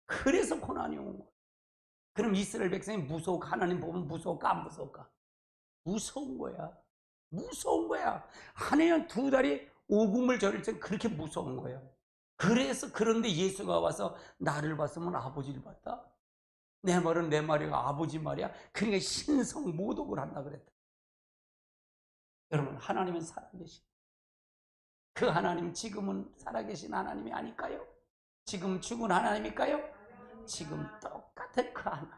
그래서 고난이 온 거예요. 그럼 이스라엘 백성이 하나님 보면 무서울까 안 무서울까? 무서운 거야. 무서운 거야. 한 해에 2달이 오금을 저릴 때 그렇게 무서운 거예요. 그런데 예수가 와서 나를 봤으면 아버지를 봤다? 내 말은 내 말이야, 아버지 말이야. 그러니까 신성 모독을 한다 그랬다. 여러분, 하나님은 살아계신, 그 하나님 지금은 살아계신 하나님이 아닐까요? 지금 죽은 하나님일까요? 지금 똑같은 그 하나님.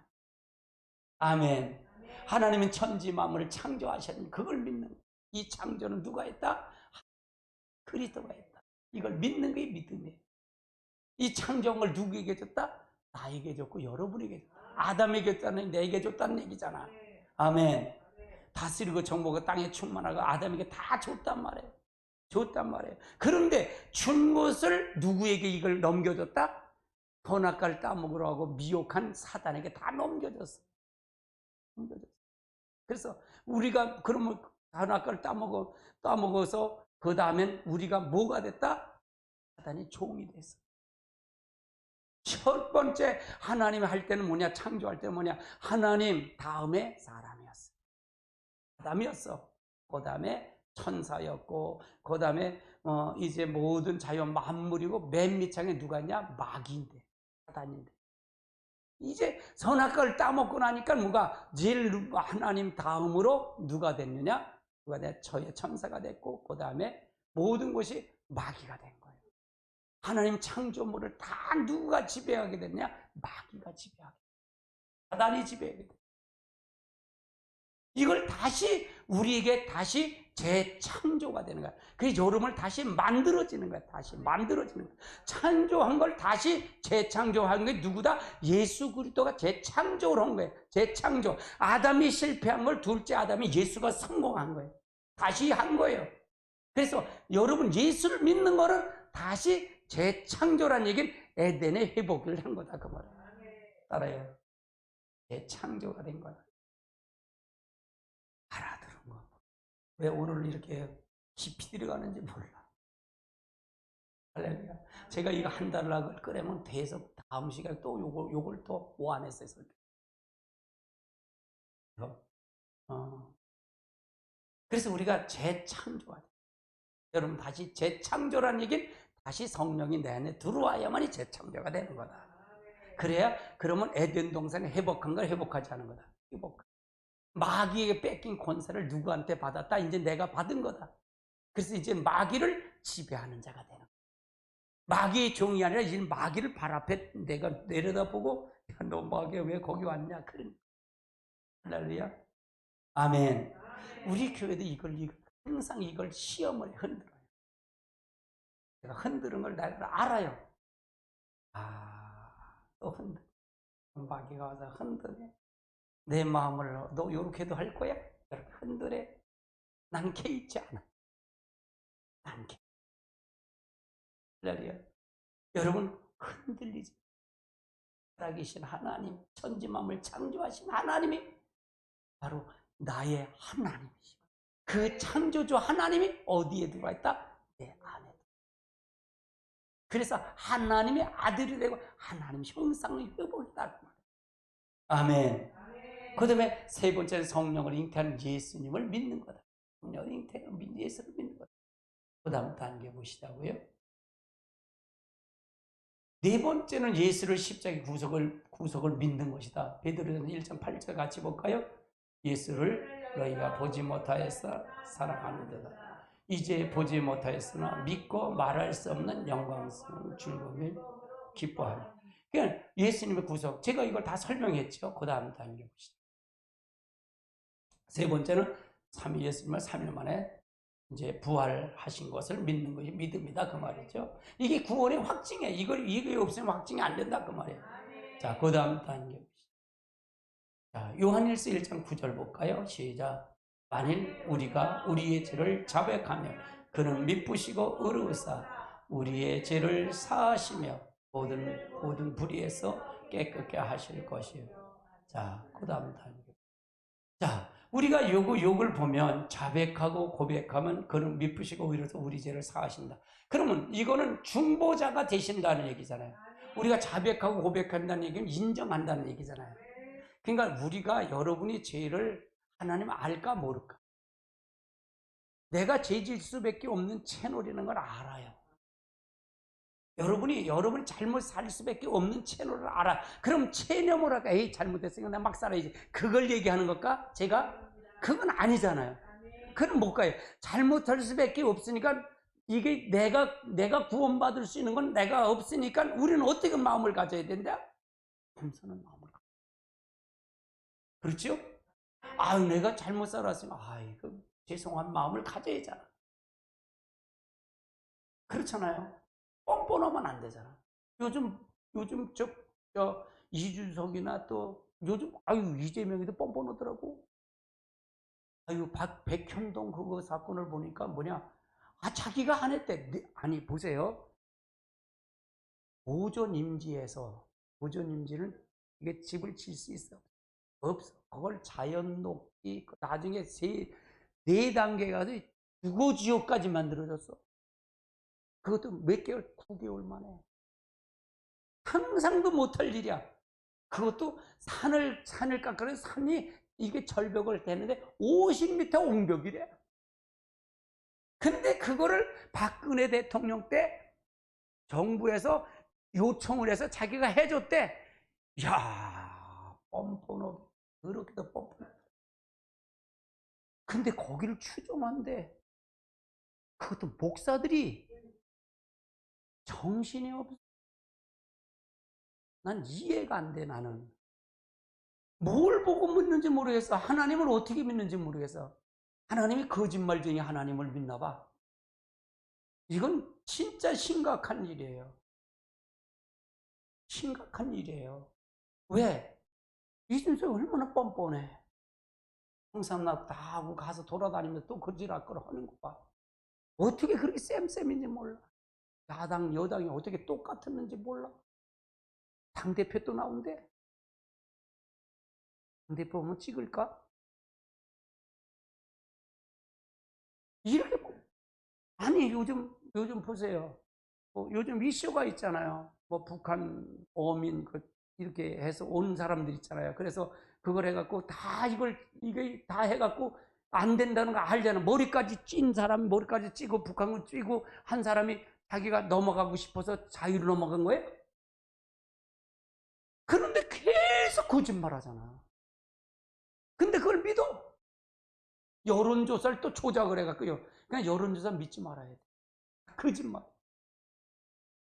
아멘. 하나님은 천지 만물을 창조하셨는 그걸 믿는 거예요. 이 창조는 누가 했다? 그리스도가 했다. 이걸 믿는 게 믿음이에요. 이 창조한 걸 누구에게 줬다? 나에게 줬고 여러분에게 줬다. 아담에게 줬다는 내게 줬다는 얘기잖아. 아멘. 다스리고 정복하고 땅에 충만하고 아담에게 다 줬단 말이에요. 줬단 말이에요. 그런데 준 것을 누구에게 이걸 넘겨줬다? 선악과를 따먹으러 하고 미혹한 사단에게 다 넘겨줬어. 그래서 우리가 그러면 선악과를 따먹어서 그 다음엔 우리가 뭐가 됐다? 사단이 종이 됐어. 첫 번째 하나님이 할 때는 뭐냐? 창조할 때는 뭐냐? 하나님 다음에 사람이었어. 아담이었어. 그 다음에 천사였고, 그 다음에 이제 모든 자연 만물이고, 맨 밑창에 누가 있냐? 마귀인데, 사단인데. 이제 선악과를 따먹고 나니까 뭐가 제일 하나님 다음으로 누가 됐느냐? 누가 돼? 저의 천사가 됐고, 그 다음에 모든 것이 마귀가 된 거예요. 하나님 창조물을 다 누가 지배하게 됐냐? 마귀가 지배하게 됐어요. 사단이 지배하게 됐어요. 이걸 다시 우리에게 다시 재창조가 되는 거야. 그래서 여러분을 다시 만들어지는 거야. 다시 만들어지는 거야. 창조한 걸 다시 재창조한 게 누구다? 예수 그리스도가 재창조를 한 거예요. 재창조. 아담이 실패한 걸 둘째 아담이 예수가 성공한 거예요. 다시 한 거예요. 그래서 여러분 예수를 믿는 거는 다시 재창조란 얘기는 에덴의 회복을 한 거다 그 말이에요. 따라요. 재창조가 된 거야. 알아들은 거. 왜 오늘 이렇게 깊이 들어가는지 몰라. 할렐루야. 제가 이거 한 달락을 끄려면 계속 다음 시간에 또 요걸 또 보완해서 설교. 그래서 우리가 재창조가 돼. 여러분 다시 재창조란 얘기는 다시 성령이 내 안에 들어와야만이 재창조가 되는 거다. 그래야 그러면 에덴 동산에 회복한 걸 회복하지 않은 거다. 회복. 마귀에게 뺏긴 권세를 누구한테 받았다? 이제 내가 받은 거다. 그래서 이제 마귀를 지배하는 자가 되는 거야. 마귀의 종이 아니라 이제 마귀를 발 앞에 내가 내려다보고 야, 너 마귀야 왜 거기 왔냐? 그런 할렐루야. 아멘. 우리 교회도 이걸 항상 이걸 시험을 흔들어요. 내가 흔드는 걸 내가 알아요. 또 흔들. 마귀가 와서 흔드네. 내 마음을 너 이렇게도 할 거야? 이렇게 흔들에 난 개의치 않아. 난 개. 할렐루야. 여러분 흔들리지. 살아계신 하나님, 천지만물 창조하신 하나님이 바로 나의 하나님이시고 그 창조주 하나님이 어디에 들어와 있다? 내 안에. 그래서 하나님의 아들이 되고 하나님 형상의 회복이다. 아멘. 그 다음에 세 번째는 성령을 잉태하는 예수님을 믿는 거다. 성령을 잉태하는 예수를 믿는 거다. 그 다음 단계 보시자고요. 네 번째는 예수를 십자가의 구속을 믿는 것이다. 베드로전서 1장 8절 같이 볼까요? 예수를 너희가 보지 못하였어 사랑하는도다. 이제 보지 못하였으나 믿고 말할 수 없는 영광스러운 즐거움을 기뻐하며. 그러니까 예수님의 구속, 제가 이걸 다 설명했죠. 그 다음 단계 보시죠. 세 번째는 예수님을 3일 만에 이제 부활하신 것을 믿는 것이 믿음이다 그 말이죠. 이게 구원의 확증이에요. 이게 없으면 확증이 안 된다 그 말이에요. 자, 그 다음 단계. 자, 요한일서 1장 9절 볼까요? 시작. 만일 우리가 우리의 죄를 자백하면 그는 미쁘시고 의로우사 우리의 죄를 사하시며 모든 불의에서 깨끗게 하실 것이요. 자, 그 다음 단계. 자, 우리가 욕을 보면 자백하고 고백하면 그는 미쁘시고 의로워서 우리 죄를 사하신다. 그러면 이거는 중보자가 되신다는 얘기잖아요. 우리가 자백하고 고백한다는 얘기는 인정한다는 얘기잖아요. 그러니까 우리가 여러분이 죄를 하나님 알까 모를까? 내가 죄질 수밖에 없는 채널이라는 걸 알아요. 여러분이 잘못 살 수밖에 없는 채널을 알아. 그럼 체념을 할까? 에이, 잘못했으니까 내가 막 살아야지. 그걸 얘기하는 걸까? 제가? 그건 아니잖아요. 그건 못 가요. 잘못할 수밖에 없으니까 이게 내가 구원받을 수 있는 건 내가 없으니까 우리는 어떻게 마음을 가져야 된다? 겸손한 마음을 가져. 그렇죠? 아유, 내가 잘못 살았으면 아이고 죄송한 마음을 가져야잖아. 그렇잖아요. 뻔뻔하면 안 되잖아. 요즘 저 이준석이나 또 요즘 아유 이재명이도 뻔뻔하더라고. 아유 백현동 그거 사건을 보니까 뭐냐? 아 자기가 안 했대. 아니 보세요. 보존임지는 이게 집을 질 수 있어? 없어. 그걸 자연 녹지 나중에 네 단계 가서 주거지역까지 만들어졌어. 그것도 몇 개월, 9개월 만에. 상상도 못할 일이야. 그것도 산을 깎아서 산이 이게 절벽을 대는데 50m 옹벽이래. 근데 그거를 박근혜 대통령 때 정부에서 요청을 해서 자기가 해줬대. 야, 뻔뻔하게. 그렇게도 뻔뻔해. 근데 거기를 추종한대. 그것도 목사들이 정신이 없어. 난 이해가 안 돼, 나는. 뭘 보고 믿는지 모르겠어. 하나님을 어떻게 믿는지 모르겠어. 하나님이 거짓말쟁이 하나님을 믿나 봐. 이건 진짜 심각한 일이에요. 심각한 일이에요. 왜? 이준석이 얼마나 뻔뻔해. 항상 나 다 하고 가서 돌아다니면서 또 거짓할 걸 하는 거 봐. 어떻게 그렇게 쌤쌤인지 몰라. 야당, 여당이 어떻게 똑같았는지 몰라. 당대표 또 나온대. 당대표 보면 찍을까? 이렇게 아니 요즘 보세요. 요즘 이슈가 있잖아요. 뭐 북한 어민 이렇게 해서 온 사람들 있잖아요. 그래서 그걸 해갖고 다 이게 다 해갖고 안 된다는 거 알잖아. 머리까지 찐 사람 머리까지 찌고 북한군 찌고 한 사람이 자기가 넘어가고 싶어서 자유로 넘어간 거예요. 그런데 계속 거짓말 하잖아. 근데 그걸 믿어. 여론조사를 또 조작을 해갖고요. 그냥 여론조사 믿지 말아야 돼. 거짓말.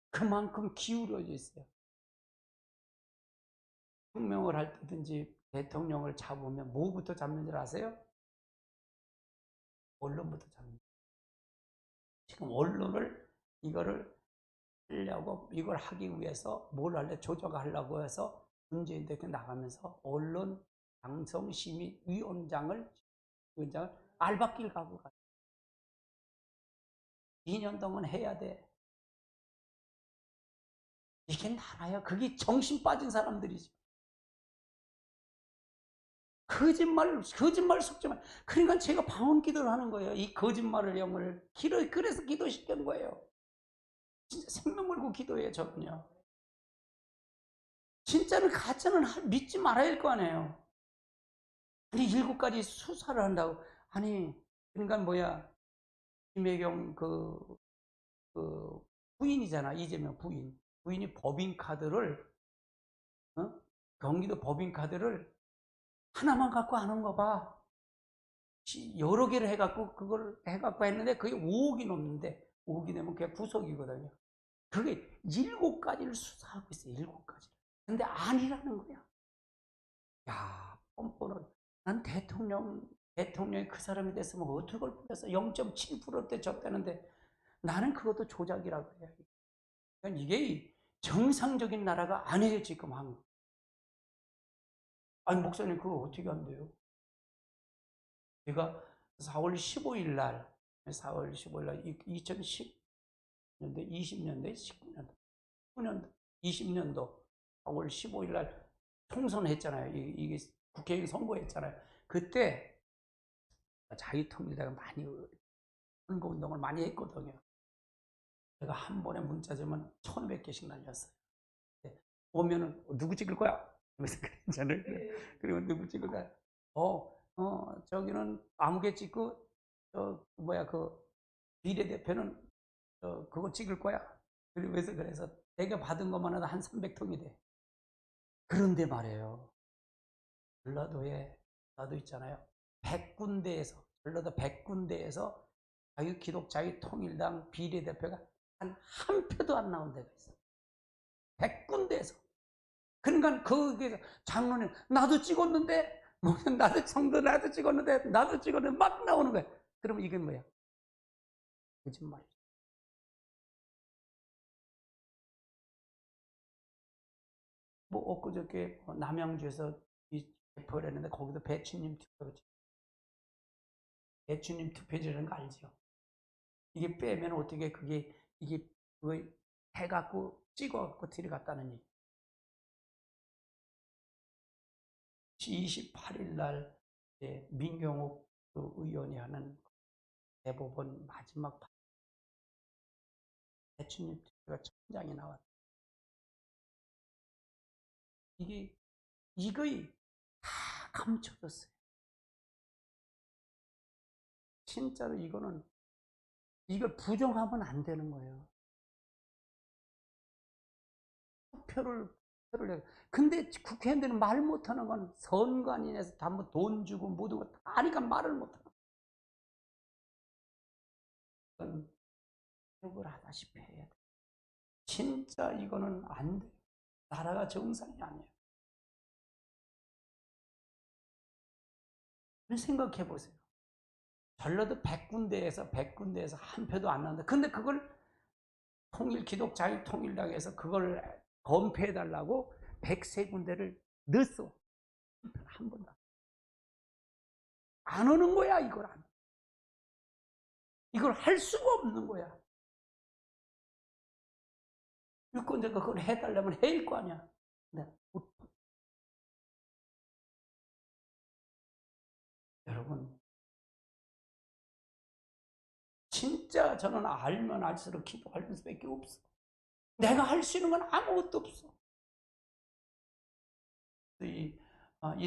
그만큼 기울어져 있어요. 혁명을 할 때든지 대통령을 잡으면 뭐부터 잡는 줄 아세요? 언론부터 잡는. 지금 언론을 이거를 하려고 이걸 하기 위해서 뭘 할래 조작하려고 해서 문재인 대통령 나가면서 언론 방송심의위원장을 알바길 가고 가. 2년 동안 해야 돼. 이게 나라야. 그게 정신 빠진 사람들이지. 거짓말 속지만. 그러니까 제가 방언 기도를 하는 거예요. 이 거짓말을 영을 그래서 기도시킨 거예요. 진짜 생명 걸고 기도해요, 저는요. 진짜는 가짜는 믿지 말아야 할 거 아니에요. 아니 7가지 수사를 한다고. 아니 그러니까 뭐야 김혜경 그 부인이잖아. 이재명 부인이 법인카드를 경기도 법인카드를 하나만 갖고 안 온 거 봐. 여러 개를 해갖고 그걸 해갖고 했는데 그게 5억이 넘는데 5억이 되면 그게 구속이거든요. 그게 7가지를 수사하고 있어요. 7가지. 근데 아니라는 거야. 야, 뻔뻔한. 난 대통령이 그 사람이 됐으면 어떻게 걸 뿌렸어? 0.7%대 졌다는데 나는 그것도 조작이라고 해요. 그러니까 이게 정상적인 나라가 아니에요, 지금 한국. 아니, 목사님, 그거 어떻게 한대요? 제가 4월 15일 날, 2010년대, 20년대, 19년도, 9년도, 20년도 4월 15일 날 총선했잖아요. 이게 국회의원 선거했잖아요. 그때 자유통일당가 많이 선거운동을 많이 했거든요. 제가 한 번에 문자 주면 1,100개씩 날렸어요. 오면은 누구 찍을 거야? 그래서 그랬잖아요. 그리고 누구 찍을 거야? 저기는 아무개 찍고 그 비례대표는 그거 찍을 거야. 그래서 내가 받은 것만 해도 한 300통이 돼. 그런데 말이에요. 전라도에 나도 있잖아요. 100군데에서 전라도 100군데에서 자유기독자유통일당 비례대표가 한 표도 안 나온 데가 있어. 100군데에서. 그러니까 거기에서 장로님 나도 찍었는데 나도 성도 나도 찍었는데 막 나오는 거야. 그러면 이게 뭐야? 거짓말. 뭐 엊그저께 남양주에서 이 개표를 했는데 거기도 배추님 투표지라는 거 알죠? 이게 빼면 어떻게 이게 그거 해갖고 찍어갖고 들어갔다는 얘기. 28일 날 민경욱 의원이 하는 대법원 마지막 배추님 투표가 천장에 나왔다. 이거이 다 감춰졌어요. 진짜로 이걸 부정하면 안 되는 거예요. 투표를 해. 근데 국회의원들은 말 못하는 건 선관위에서 다 돈 주고 모든 거 다 아니까 말을 못하는 거예요. 욕을 하다시피 해야 돼. 진짜 이거는 안 돼. 나라가 정상이 아니에요. 생각해 보세요. 전라도 100군데에서 한 표도 안 나온다. 근데 그걸 기독자유통일당에서 그걸 검표해달라고 103군데를 넣었어. 한 번도 안 오는 거야. 이걸 할 수가 없는 거야. 유권자가 그걸 해달라면 해일 거 아니야. 여러분, 진짜 저는 알면 알수록 기도할 수밖에 없어. 내가 할 수 있는 건 아무것도 없어. 이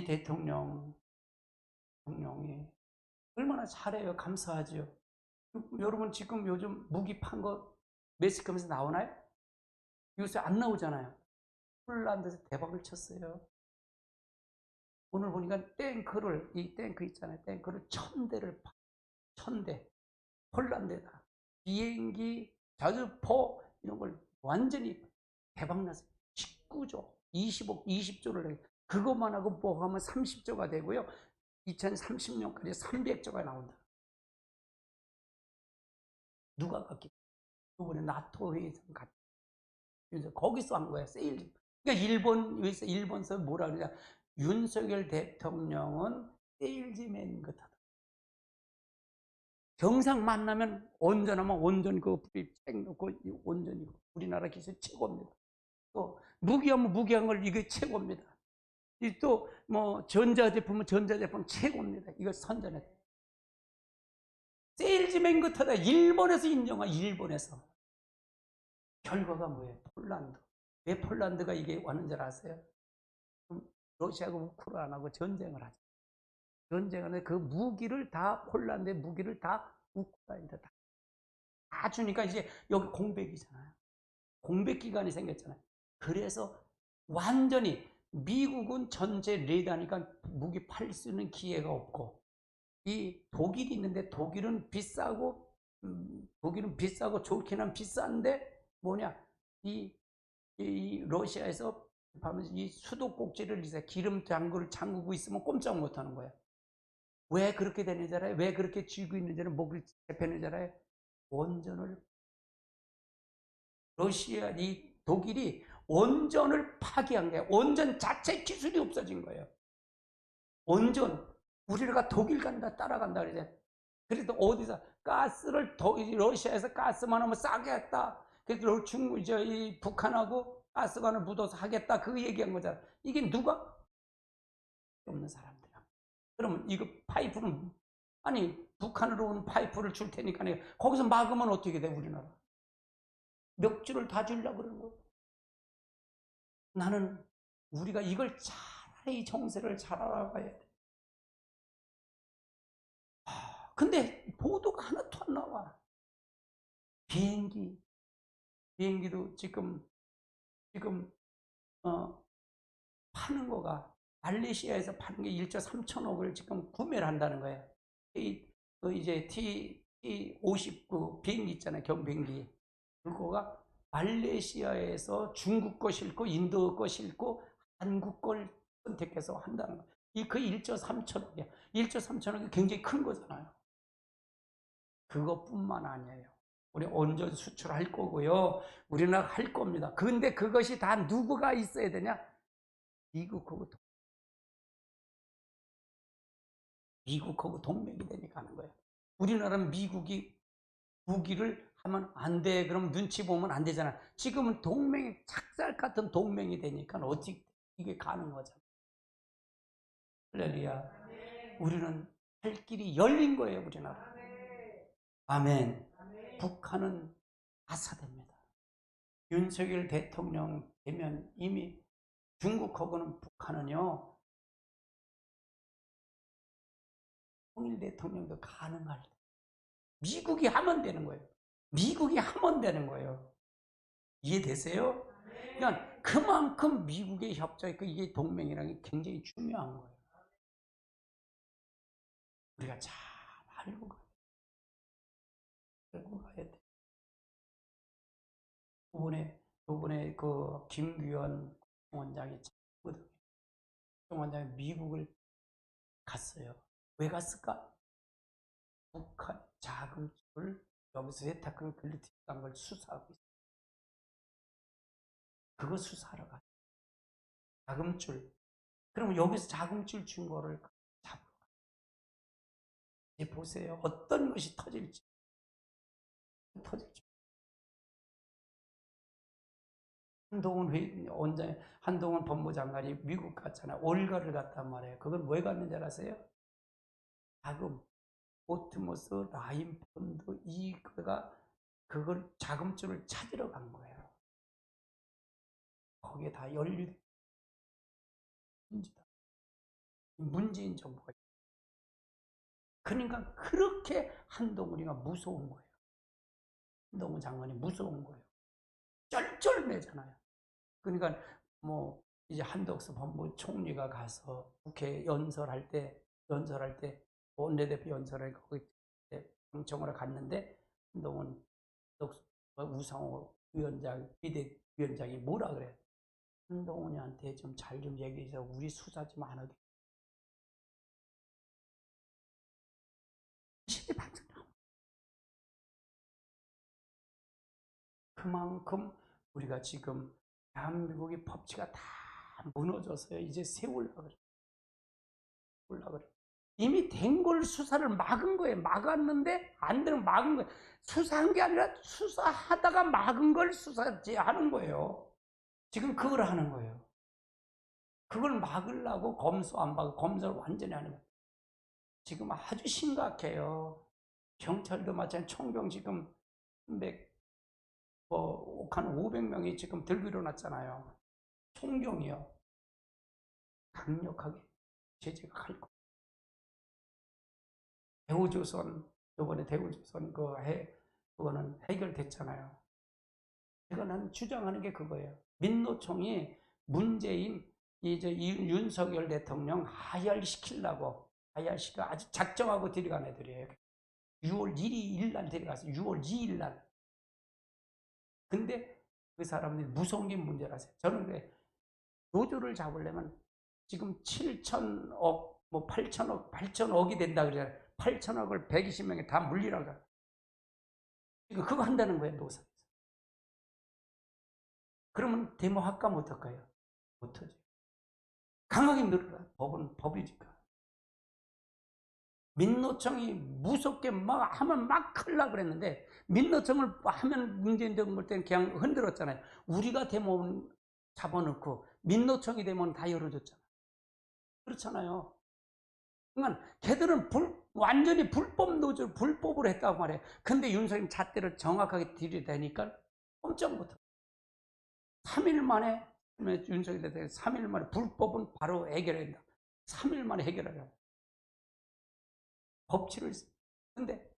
대통령이 얼마나 잘해요. 감사하죠. 여러분 지금 요즘 무기 판 거 매스컴에서 나오나요? 요새 안 나오잖아요. 폴란드에서 대박을 쳤어요. 오늘 보니까 이 탱크 있잖아요. 탱크를 1000대 폴란드에다 비행기, 자주포 이런 걸 완전히 대박났어요. 19조, 20조를 그것만 하고 뭐 하면 30조가 되고요. 2030년까지 300조가 나온다. 누가 갔겠? 이번에 나토 회의에서 갔. 거기서 한 거야. 세일. 그러니까 일본서 뭐라 그러냐? 윤석열 대통령은 세일즈맨 같다. 정상 만나면 온전하면 온전 그 불입 책 놓고 온전히 우리나라 기술 최고입니다. 또 무기하면 무기한 걸 이게 최고입니다. 또 뭐 전자제품은 전자제품 최고입니다. 이걸 선전해. 세일즈맨 같다. 일본에서 인정한 일본에서. 결과가 뭐예요? 폴란드. 왜 폴란드가 이게 왔는 줄 아세요? 러시아가 우크라이나하고 전쟁을 하죠. 전쟁하는데 그 무기를 다 폴란드의 무기를 다 우크라이나한테 다 주니까 이제 여기 공백이잖아요. 공백 기간이 생겼잖아요. 그래서 완전히 미국은 전체 레이더니까 무기 팔 수 있는 기회가 없고 이 독일이 있는데 독일은 비싸고 좋기는 비싼데 뭐냐 이 러시아에서 이 수도꼭지를 이제 기름 잠그고 있으면 꼼짝 못하는 거야. 왜 그렇게 되는지 알아요? 왜 그렇게 쥐고 있는지는 목을 잡혔는지 알아요? 원전을 독일이 원전을 파기한 거예요. 원전 자체 기술이 없어진 거예요. 원전 우리가 독일 간다 따라간다 그러죠. 그래도 어디서 가스를 러시아에서 가스만 하면 싸게 했다. 그래서 이 북한하고 가스관을 묻어서 하겠다. 그 얘기한 거잖아. 이게 누가? 없는 사람들이야. 그러면 이거 파이프는 아니 북한으로 온 파이프를 줄 테니까 거기서 막으면 어떻게 돼 우리나라? 몇 줄을 다 주려고 그러는 거야. 나는 우리가 이걸 차라리 정세를 잘 알아가야 돼. 근데 보도가 하나도 안 나와. 비행기 비행기도 지금 파는 거가 말레이시아에서 파는 게 1조 3천억을 지금 구매를 한다는 거예요. 이제 T50 그 비행기 있잖아요. 경비행기. 그거가 말레이시아에서 중국 거 싣고 인도 거 싣고 한국 걸 선택해서 한다는 거예요. 그 1조 3천억이야. 1조 3천억이 굉장히 큰 거잖아요. 그것뿐만 아니에요. 우리 온전 수출할 거고요. 우리는 할 겁니다. 근데 그것이 다 누구가 있어야 되냐? 미국하고 동맹이 되니까 하는 거예요. 우리나라는 미국이 무기를 하면 안 돼. 그럼 눈치 보면 안 되잖아. 지금은 동맹이 착살 같은 동맹이 되니까 어떻게 이게 가는 거잖아. 할렐루야. 우리는 할 길이 열린 거예요, 우리나라. 아멘. 북한은 아사됩니다. 윤석열 대통령 되면 이미 중국하고는 북한은요, 통일 대통령도 가능할 때. 미국이 하면 되는 거예요. 미국이 하면 되는 거예요. 이해되세요? 그러니까 그만큼 미국의 협조, 이게 동맹이라는 게 굉장히 중요한 거예요. 우리가 잘 알고 가야 돼. 요번에 그 김규현 원장이 원장이 미국을 갔어요. 왜 갔을까? 북한 자금줄 여기서 세탁한 글리티한 걸 수사하고 있어요. 그거 수사하러 가. 자금줄. 그럼 여기서 자금줄 준 거를 잡으러 가. 이제 보세요. 어떤 것이 터질지. 한동훈 법무장관이 미국 갔잖아요. 월가를 갔단 말이에요. 그건 왜 갔는지 아세요? 자금, 오트모스, 라인 펀드, 그걸 자금줄을 찾으러 간 거예요. 거기에 다 연루된 문재인 정부가. 그러니까 그렇게 한동훈이가 무서운 거예요. 한동훈 장관이 무서운 거예요. 쩔쩔매잖아요. 그러니까 이제 한덕수 법무총리가 가서 국회 연설할 때 원내대표 연설을 거기 방청으로 갔는데 한동훈 우상호 비대위원장이 뭐라 그래? 한동훈이한테 좀 잘 좀 얘기해서 우리 수사 좀 안 하게. 그만큼 우리가 지금 대한민국의 법치가 다 무너져서요. 이제 세우려고 그래. 이미 된 걸 수사를 막은 거예요. 막았는데 안 되면 막은 거예요. 수사한 게 아니라 수사하다가 막은 걸 수사하는 거예요. 지금 그걸 하는 거예요. 그걸 막으려고 검수 안 받고 검사를 완전히 하는 거예요. 지금 아주 심각해요. 경찰도 마찬가지 총병 지금 한 500명이 지금 들고 일어났잖아요. 총경이요. 강력하게 제재가 갈 거예요. 대우조선, 이번에 대우조선 그거는 해결됐잖아요. 이거는 주장하는 게 그거예요. 민노총이 문재인, 윤석열 대통령 하야시키려고, 하야시가 아주 작정하고 들어간 애들이에요. 6월 1일 날 데려갔어요. 6월 2일 날. 근데 그 사람들이 무서운 게 문제라서요. 저는 그래. 노조를 잡으려면 지금 7천억, 8천억이 된다 그러잖아요. 8천억을 120명에 다 물리라고. 그거 한다는 거예요, 노사에서. 그러면 데모할까 못할까요? 못하죠. 강하게 밀어라. 법은 법이니까. 민노총이 무섭게 막 하면 막 클라 그랬는데 민노총을 하면 문재인 정부 때는 그냥 흔들었잖아요. 우리가 데모 잡아놓고 민노총이 되면 다 열어줬잖아요. 그렇잖아요. 그러니까 걔들은 완전히 불법 노조, 불법으로 했다고 말해요. 근데 윤석열 잣대를 정확하게 들이대니까 꼼짝 못하고 3일 만에 윤석열 대통령이 3일 만에 불법은 바로 해결한다. 3일 만에 해결하라. 법치를 했어요. 근데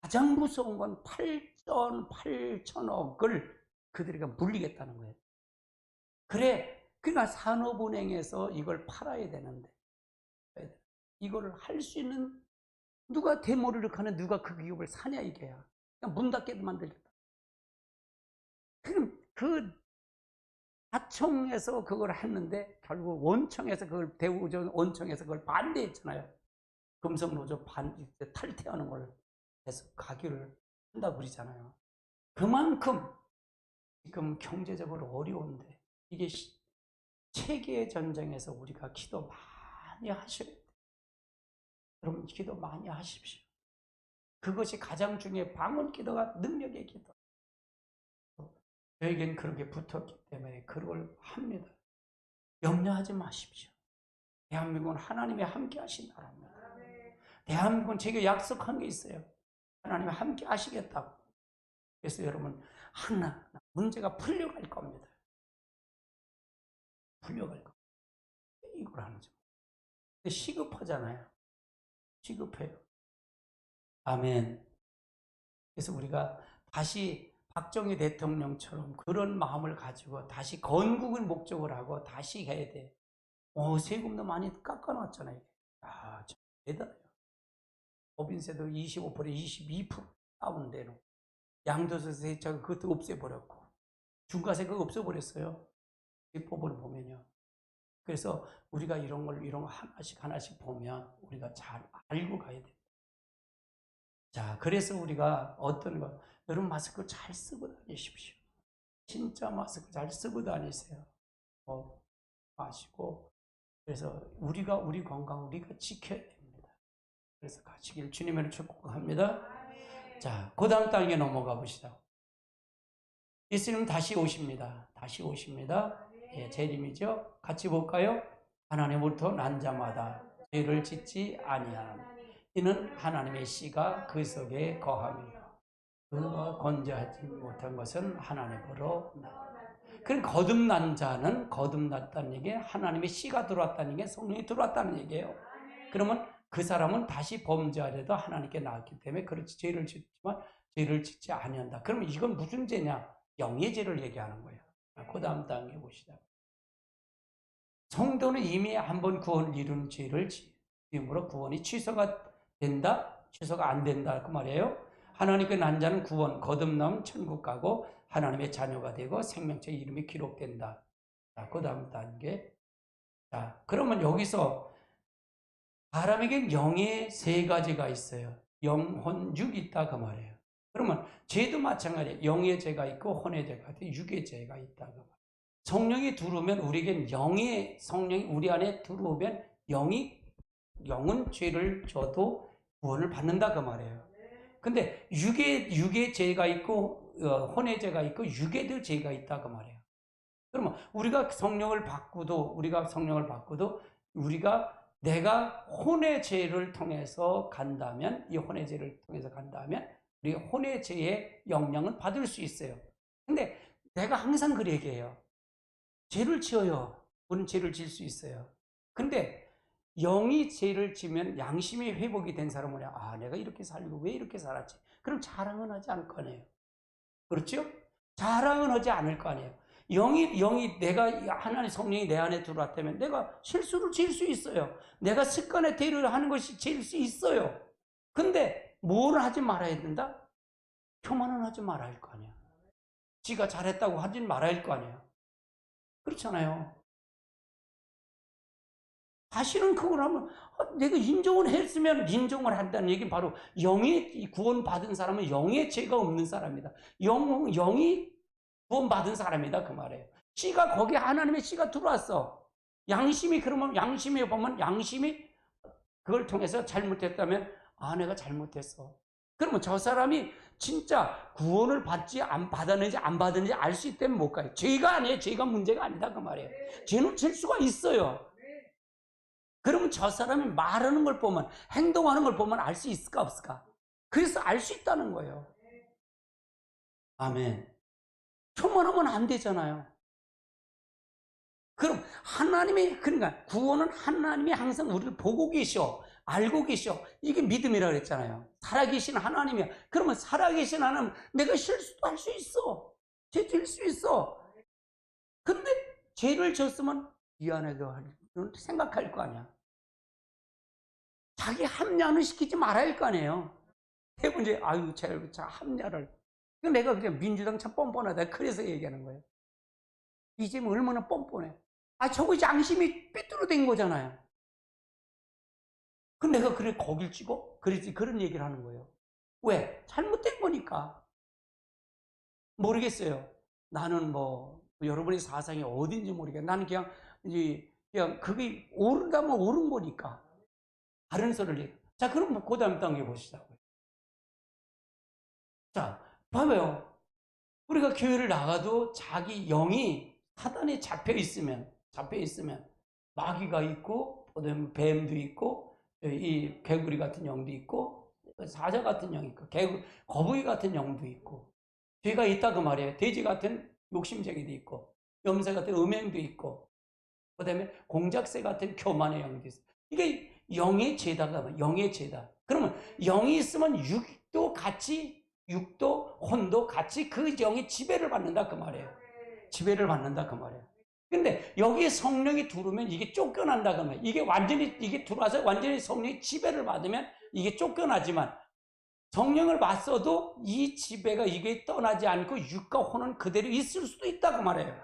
가장 무서운 건 8천억을 그들에게 물리겠다는 거예요. 그러니까 산업은행에서 이걸 팔아야 되는데 이거를 할 수 있는 누가 데모를 하는 누가 그 기업을 사냐 이게야. 그냥 문 닫게 만들겠다. 그럼 그 하청에서 그걸 했는데 결국 원청에서 그걸 대우조 원청에서 그걸 반대했잖아요. 금속노조 탈퇴하는 걸 해서 가기를 한다 그러잖아요. 그만큼 지금 경제적으로 어려운데 이게 세계 전쟁에서 우리가 기도 많이 하셔야 돼요. 여러분 기도 많이 하십시오. 그것이 가장 중요해. 방언 기도가 능력의 기도. 저에겐 그렇게 붙었기 때문에 그걸 합니다. 염려하지 마십시오. 대한민국은 하나님이 함께 하신 나라입니다. 대한민국은 제게 약속한 게 있어요. 하나님이 함께 하시겠다고. 그래서 여러분 하나 문제가 풀려갈 겁니다. 풀려갈 겁니다. 이걸 하는 점. 시급하잖아요. 시급해요. 아멘. 그래서 우리가 다시 박정희 대통령처럼 그런 마음을 가지고 다시 건국을 목적으로 하고 다시 해야 돼. 세금도 많이 깎아놨잖아요. 아, 참 대단해요. 법인세도 25%, 22% 다운되고 양도소득세 그것도 없애버렸고 중과세 그거 없애버렸어요. 이 법을 보면요. 그래서 우리가 이런 거 하나씩 보면 우리가 잘 알고 가야 돼요. 자, 그래서 우리가 어떤 거, 여러분 마스크 잘 쓰고 다니십시오. 진짜 마스크 잘 쓰고 다니세요. 마시고. 그래서 우리 건강 우리가 지켜야 됩니다. 그래서 가시길 주님을 축복합니다. 자, 그 다음 단계 넘어가 보시죠. 예수님 다시 오십니다. 다시 오십니다. 예, 재림이죠. 같이 볼까요? 하나님으로부터 난 자마다 죄를 짓지 아니하나니 이는 하나님의 씨가 그 속에 거하며 그가 건져하지 못한 것은 하나님으로 그럼 거듭난 자는 거듭났다는 얘기에 하나님의 씨가 들어왔다는 게 성령이 들어왔다는 얘기예요. 그러면 그 사람은 다시 범죄하려도 하나님께 나왔기 때문에 그렇지 죄를 짓지만 죄를 짓지 아니한다. 그러면 이건 무슨 죄냐? 영의 죄를 얘기하는 거예요. 그 다음 단계 보시죠. 성도는 이미 한번 구원을 이룬 죄를 지음으로 구원이 취소가 된다? 취소가 안 된다 그 말이에요. 하나님께 난 자는 구원, 거듭남 천국 가고 하나님의 자녀가 되고 생명체 이름이 기록된다. 자, 그 다음 단계. 자, 그러면 여기서 사람에겐 영의 세 가지가 있어요. 영혼, 육이 있다 그 말이에요. 그러면 죄도 마찬가지예요. 영의 죄가 있고 혼의 죄가 있고 육의 죄가 있다 그 말이에요. 성령이 들어오면 우리에겐 성령이 우리 안에 들어오면 영은 죄를 져도 구원을 받는다 그 말이에요. 근데 육의 죄가 있고 혼의 죄가 있고 육의 죄가 있다 그 말이에요. 그러면 우리가 성령을 바꾸도 내가 혼의 죄를 통해서 간다면 이 혼의 죄를 통해서 간다면 우리 혼의 죄의 영향을 받을 수 있어요. 근데 내가 항상 그 얘기해요. 죄를 지어요. 우리는 죄를 지을 수 있어요. 근데 영이 죄를 지면 양심이 회복이 된 사람은 내가 이렇게 살고 왜 이렇게 살았지? 그럼 자랑은 하지 않을 거 아니에요. 그렇죠? 자랑은 하지 않을 거 아니에요. 영이 내가 하나님 성령이 내 안에 들어왔다면 내가 실수를 지을 수 있어요. 내가 습관에 대를 하는 것이 지을 수 있어요. 근데 뭘 하지 말아야 된다? 교만은 하지 말아야 할 거 아니에요. 지가 잘했다고 하지 말아야 할 거 아니에요. 그렇잖아요. 다시는 그걸 하면 내가 인정을 했으면 인정을 한다는 얘기는 바로 영이 구원받은 사람은 영의 죄가 없는 사람이다. 영이 구원받은 사람이다 그 말이에요. 씨가 거기에 하나님의 씨가 들어왔어. 양심이 그러면 양심에 보면 양심이 그걸 통해서 잘못했다면 내가 잘못했어. 그러면 저 사람이 진짜 구원을 받지 안 받았는지 안 받았는지 알 수 있다면 못 가요. 죄가 아니에요. 죄가 문제가 아니다 그 말이에요. 죄는 질 수가 있어요. 그러면 저 사람이 말하는 걸 보면 행동하는 걸 보면 알 수 있을까 없을까? 그래서 알 수 있다는 거예요. 아멘. 교만하면 안 되잖아요. 그럼 그러니까 구원은 하나님이 항상 우리를 보고 계셔. 알고 계셔. 이게 믿음이라고 그랬잖아요. 살아계신 하나님이야. 그러면 살아계신 하나님 내가 실수도 할 수 있어. 죄 질 수 있어. 근데 죄를 졌으면 미안해도 생각할 거 아니야. 자기 합리화는 시키지 말아야 할 거 아니에요. 대부분 이제 아유 자 합리화를. 내가 그냥 민주당 참 뻔뻔하다 그래서 얘기하는 거예요. 이제 얼마나 뻔뻔해. 저거 양심이 삐뚤어진 거잖아요. 그럼 내가 그래 거길 찍어? 그랬지 그런 얘기를 하는 거예요. 왜? 잘못된 거니까. 모르겠어요. 나는 뭐 여러분의 사상이 어딘지 모르겠어요. 나는 그냥 그게 옳다면 옳은 거니까. 다른 소리를 얘기해. 자, 그럼 그 다음 단계 보시자고요. 자, 봐봐요. 우리가 교회를 나가도 자기 영이 사단에 잡혀 있으면 마귀가 있고, 뱀도 있고, 이 개구리 같은 영도 있고, 사자 같은 영이 있고, 거북이 같은 영도 있고, 죄가 있다 그 말이에요. 돼지 같은 욕심쟁이도 있고, 염소 같은 음행도 있고, 그 다음에 공작새 같은 교만의 영도 있어. 이게 영의 죄다가 영의 죄다. 그러면 영이 있으면 육도 혼도 같이 그 영의 지배를 받는다 그 말이에요. 지배를 받는다 그 말이에요. 근데 여기에 성령이 들어오면 이게 쫓겨난다 그 말이에요. 이게 들어와서 완전히 성령의 지배를 받으면 이게 쫓겨나지만 성령을 봤어도 이 지배가 이게 떠나지 않고 육과 혼은 그대로 있을 수도 있다 그 말이에요.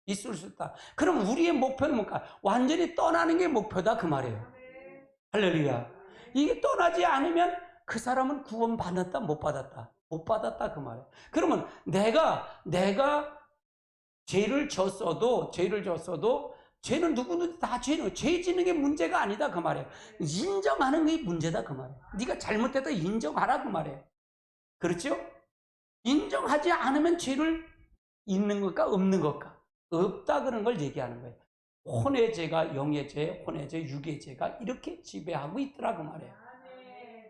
있을 수 있다. 그럼 우리의 목표는 뭔가? 완전히 떠나는 게 목표다 그 말이에요. 할렐루야. 이게 떠나지 않으면 그 사람은 구원 받았다 못 받았다? 못 받았다 그 말이에요. 그러면 내가 죄를 졌어도 죄는 누구든 다 죄 지는 게 문제가 아니다 그 말이에요. 인정하는 게 문제다 그 말이에요. 네가 잘못했다 인정하라 그 말이에요. 그렇죠? 인정하지 않으면 죄를 있는 것과 없는 것과 없다 그런 걸 얘기하는 거예요. 혼의 죄가 영의 죄, 혼의 죄, 육의 죄가 이렇게 지배하고 있더라 그 말이에요.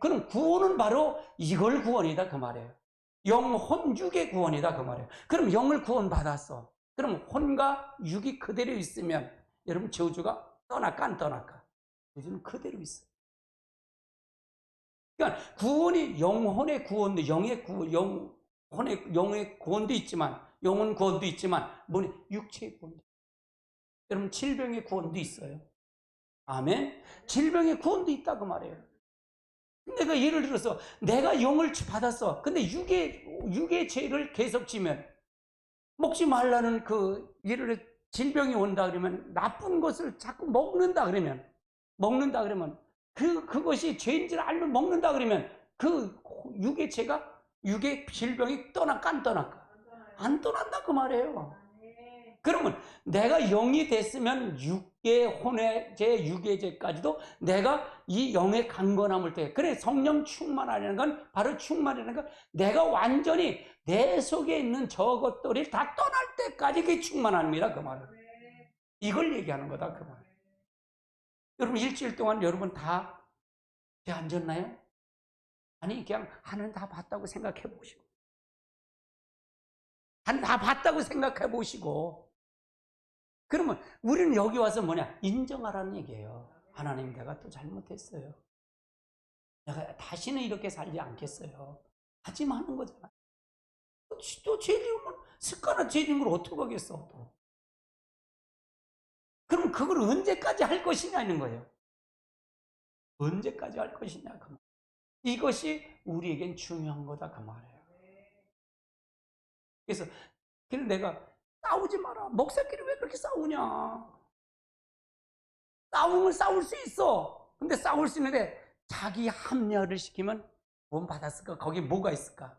그럼 구원은 바로 이걸 구원이다 그 말이에요. 영, 혼, 육의 구원이다 그 말이에요. 그럼 영을 구원받았어. 그럼 혼과 육이 그대로 있으면 여러분 저주가 떠날까 안 떠날까? 저주는 그대로 있어. 그러니까 구원이 영혼의 구원도 영의 구원도 있지만 영혼 구원도 있지만 육체의 구원도. 여러분 질병의 구원도 있어요. 아멘. 질병의 구원도 있다 그 말이에요. 내가 예를 들어서 내가 영을 받았어. 근데 육의 죄를 계속 지면 먹지 말라는 예를 들어 질병이 온다 그러면 나쁜 것을 자꾸 먹는다 그러면 그것이 죄인 줄 알면 먹는다 그러면 그 육의 죄가 육의 질병이 떠날까 안 떠날까? 안 떠난다 그 말이에요. 그러면 내가 영이 됐으면 육의 혼의 죄, 육의 죄까지도 내가 이 영의 강건함을 때 그래 성령 충만하려는 건 바로 충만이라는 건 내가 완전히 내 속에 있는 저것들이 다 떠날 때까지 그게 충만함이라 그 말이에요. 이걸 얘기하는 거다 그 말이에요. 여러분 일주일 동안 여러분 다 죄 안 졌나요? 아니 그냥 하나님 다 봤다고 생각해 보시고 하나님 다 봤다고 생각해 보시고 그러면 우리는 여기 와서 인정하라는 얘기예요. 하나님 내가 또 잘못했어요. 내가 다시는 이렇게 살지 않겠어요. 하지만 하는 거잖아. 또 죄 지으면 습관은 죄 지은 걸 어떻게 하겠어 또. 그럼 그걸 언제까지 할 것이냐는 거예요. 언제까지 할 것이냐 그 말. 이것이 우리에겐 중요한 거다 그 말이에요. 그래서 내가 싸우지 마라. 목사끼리 왜 그렇게 싸우냐. 싸우면 싸울 수 있어. 근데 싸울 수 있는데 자기 합리화를 시키면 구원 받았을까? 거기에 뭐가 있을까?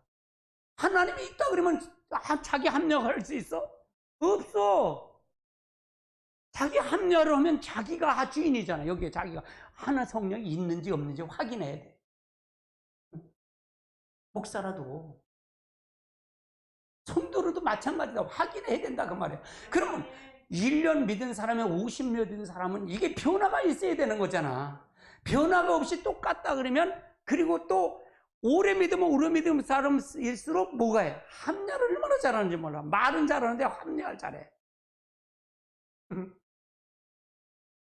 하나님이 있다 그러면 자기 합리화할 수 있어? 없어. 자기 합리화를 하면 자기가 주인이잖아. 여기에 자기가 하나 성령이 있는지 없는지 확인해야 돼. 목사라도 성도로도 마찬가지다. 확인해야 된다 그 말이에요. 그러면 1년 믿은 사람이 50년 믿은 사람은 이게 변화가 있어야 되는 거잖아. 변화가 없이 똑같다 그러면 그리고 또 오래 믿으면 오래 믿은 사람일수록 뭐가 해? 합리화를 얼마나 잘하는지 몰라. 말은 잘하는데 합리화를 잘해.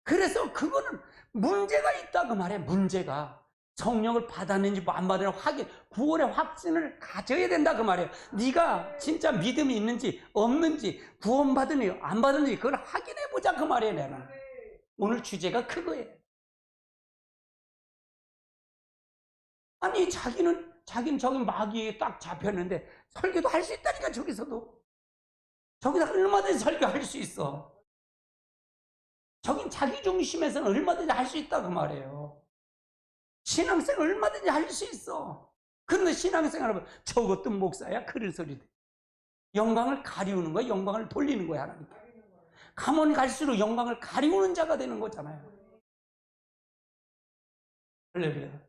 그래서 그거는 문제가 있다 그 말이야. 문제가. 성령을 받았는지 뭐 안 받았는지 확인, 구원의 확신을 가져야 된다 그 말이에요. 네가 진짜 믿음이 있는지 없는지, 구원받으니 안 받았는지 그걸 확인해 보자 그 말이에요. 내가 오늘 주제가 그거예요. 아니 자기는 저기 마귀에 딱 잡혔는데 설교도 할 수 있다니까. 저기서 얼마든지 설교할 수 있어. 저긴 자기 중심에서는 얼마든지 할 수 있다 그 말이에요. 신앙생활 얼마든지 할 수 있어. 그런데 신앙생활은 저것도 목사야 그런 소리 돼. 영광을 가리우는 거야. 영광을 돌리는 거야 하나님께. 가면 갈수록 영광을 가리우는 자가 되는 거잖아요. 할렐루야.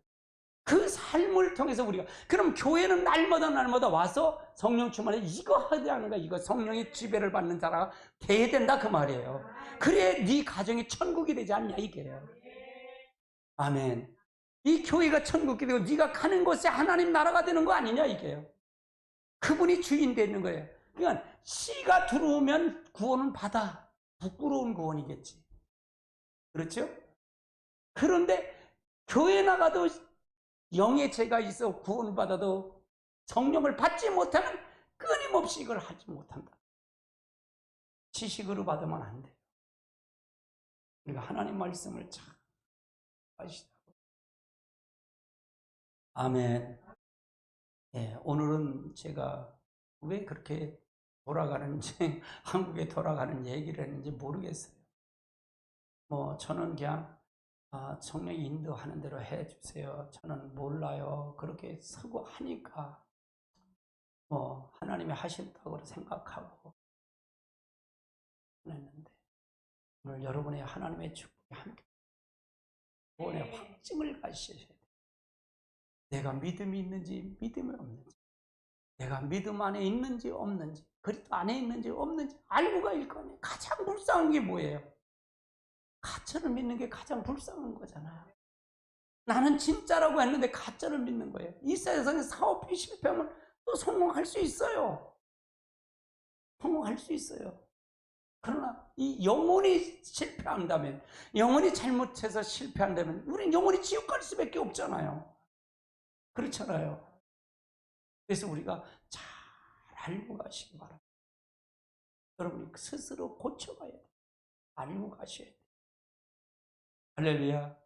그 삶을 통해서 우리가, 그럼 교회는 날마다 와서 성령 충만해 이거 하지 않는가, 이거 성령의 지배를 받는 자가 돼야 된다 그 말이에요. 그래 네 가정이 천국이 되지 않냐 이게요. 아멘. 이 교회가 천국이 되고 네가 가는 곳에 하나님 나라가 되는 거 아니냐 이게요. 그분이 주인 되는 거예요. 그러니까 씨가 들어오면 구원은 받아. 부끄러운 구원이겠지. 그렇죠? 그런데 교회 나가도 영의 죄가 있어 구원을 받아도 성령을 받지 못하면 끊임없이 이걸 하지 못한다. 지식으로 받으면 안 돼요. 그러니까 하나님 말씀을 잘 하시다고. 아멘. 예, 오늘은 제가 왜 그렇게 돌아가는지 한국에 돌아가는 얘기를 했는지 모르겠어요. 뭐 저는 그냥 성령이 인도하는 대로 해주세요. 저는 몰라요. 그렇게 서고 하니까 뭐 하나님이 하신다고 생각하고 했는데, 오늘 여러분의 하나님의 축복이 함께 구원의 확증을 가지셔야 돼요. 내가 믿음이 있는지 믿음이 없는지, 내가 믿음 안에 있는지 없는지, 그리스도 안에 있는지 없는지 알고 가야 거 아니에요. 가장 불쌍한 게 뭐예요? 가짜를 믿는 게 가장 불쌍한 거잖아요. 나는 진짜라고 했는데 가짜를 믿는 거예요. 이 세상에 사업이 실패하면 또 성공할 수 있어요. 성공할 수 있어요. 그러나 이 영혼이 실패한다면, 영혼이 잘못해서 실패한다면 우리는 영혼이 지옥 갈 수밖에 없잖아요. 그렇잖아요. 그래서 우리가 잘 알고 가시기 바랍니다. 여러분이 스스로 고쳐가야 돼요. 알고 가셔야 돼요. 할렐루야.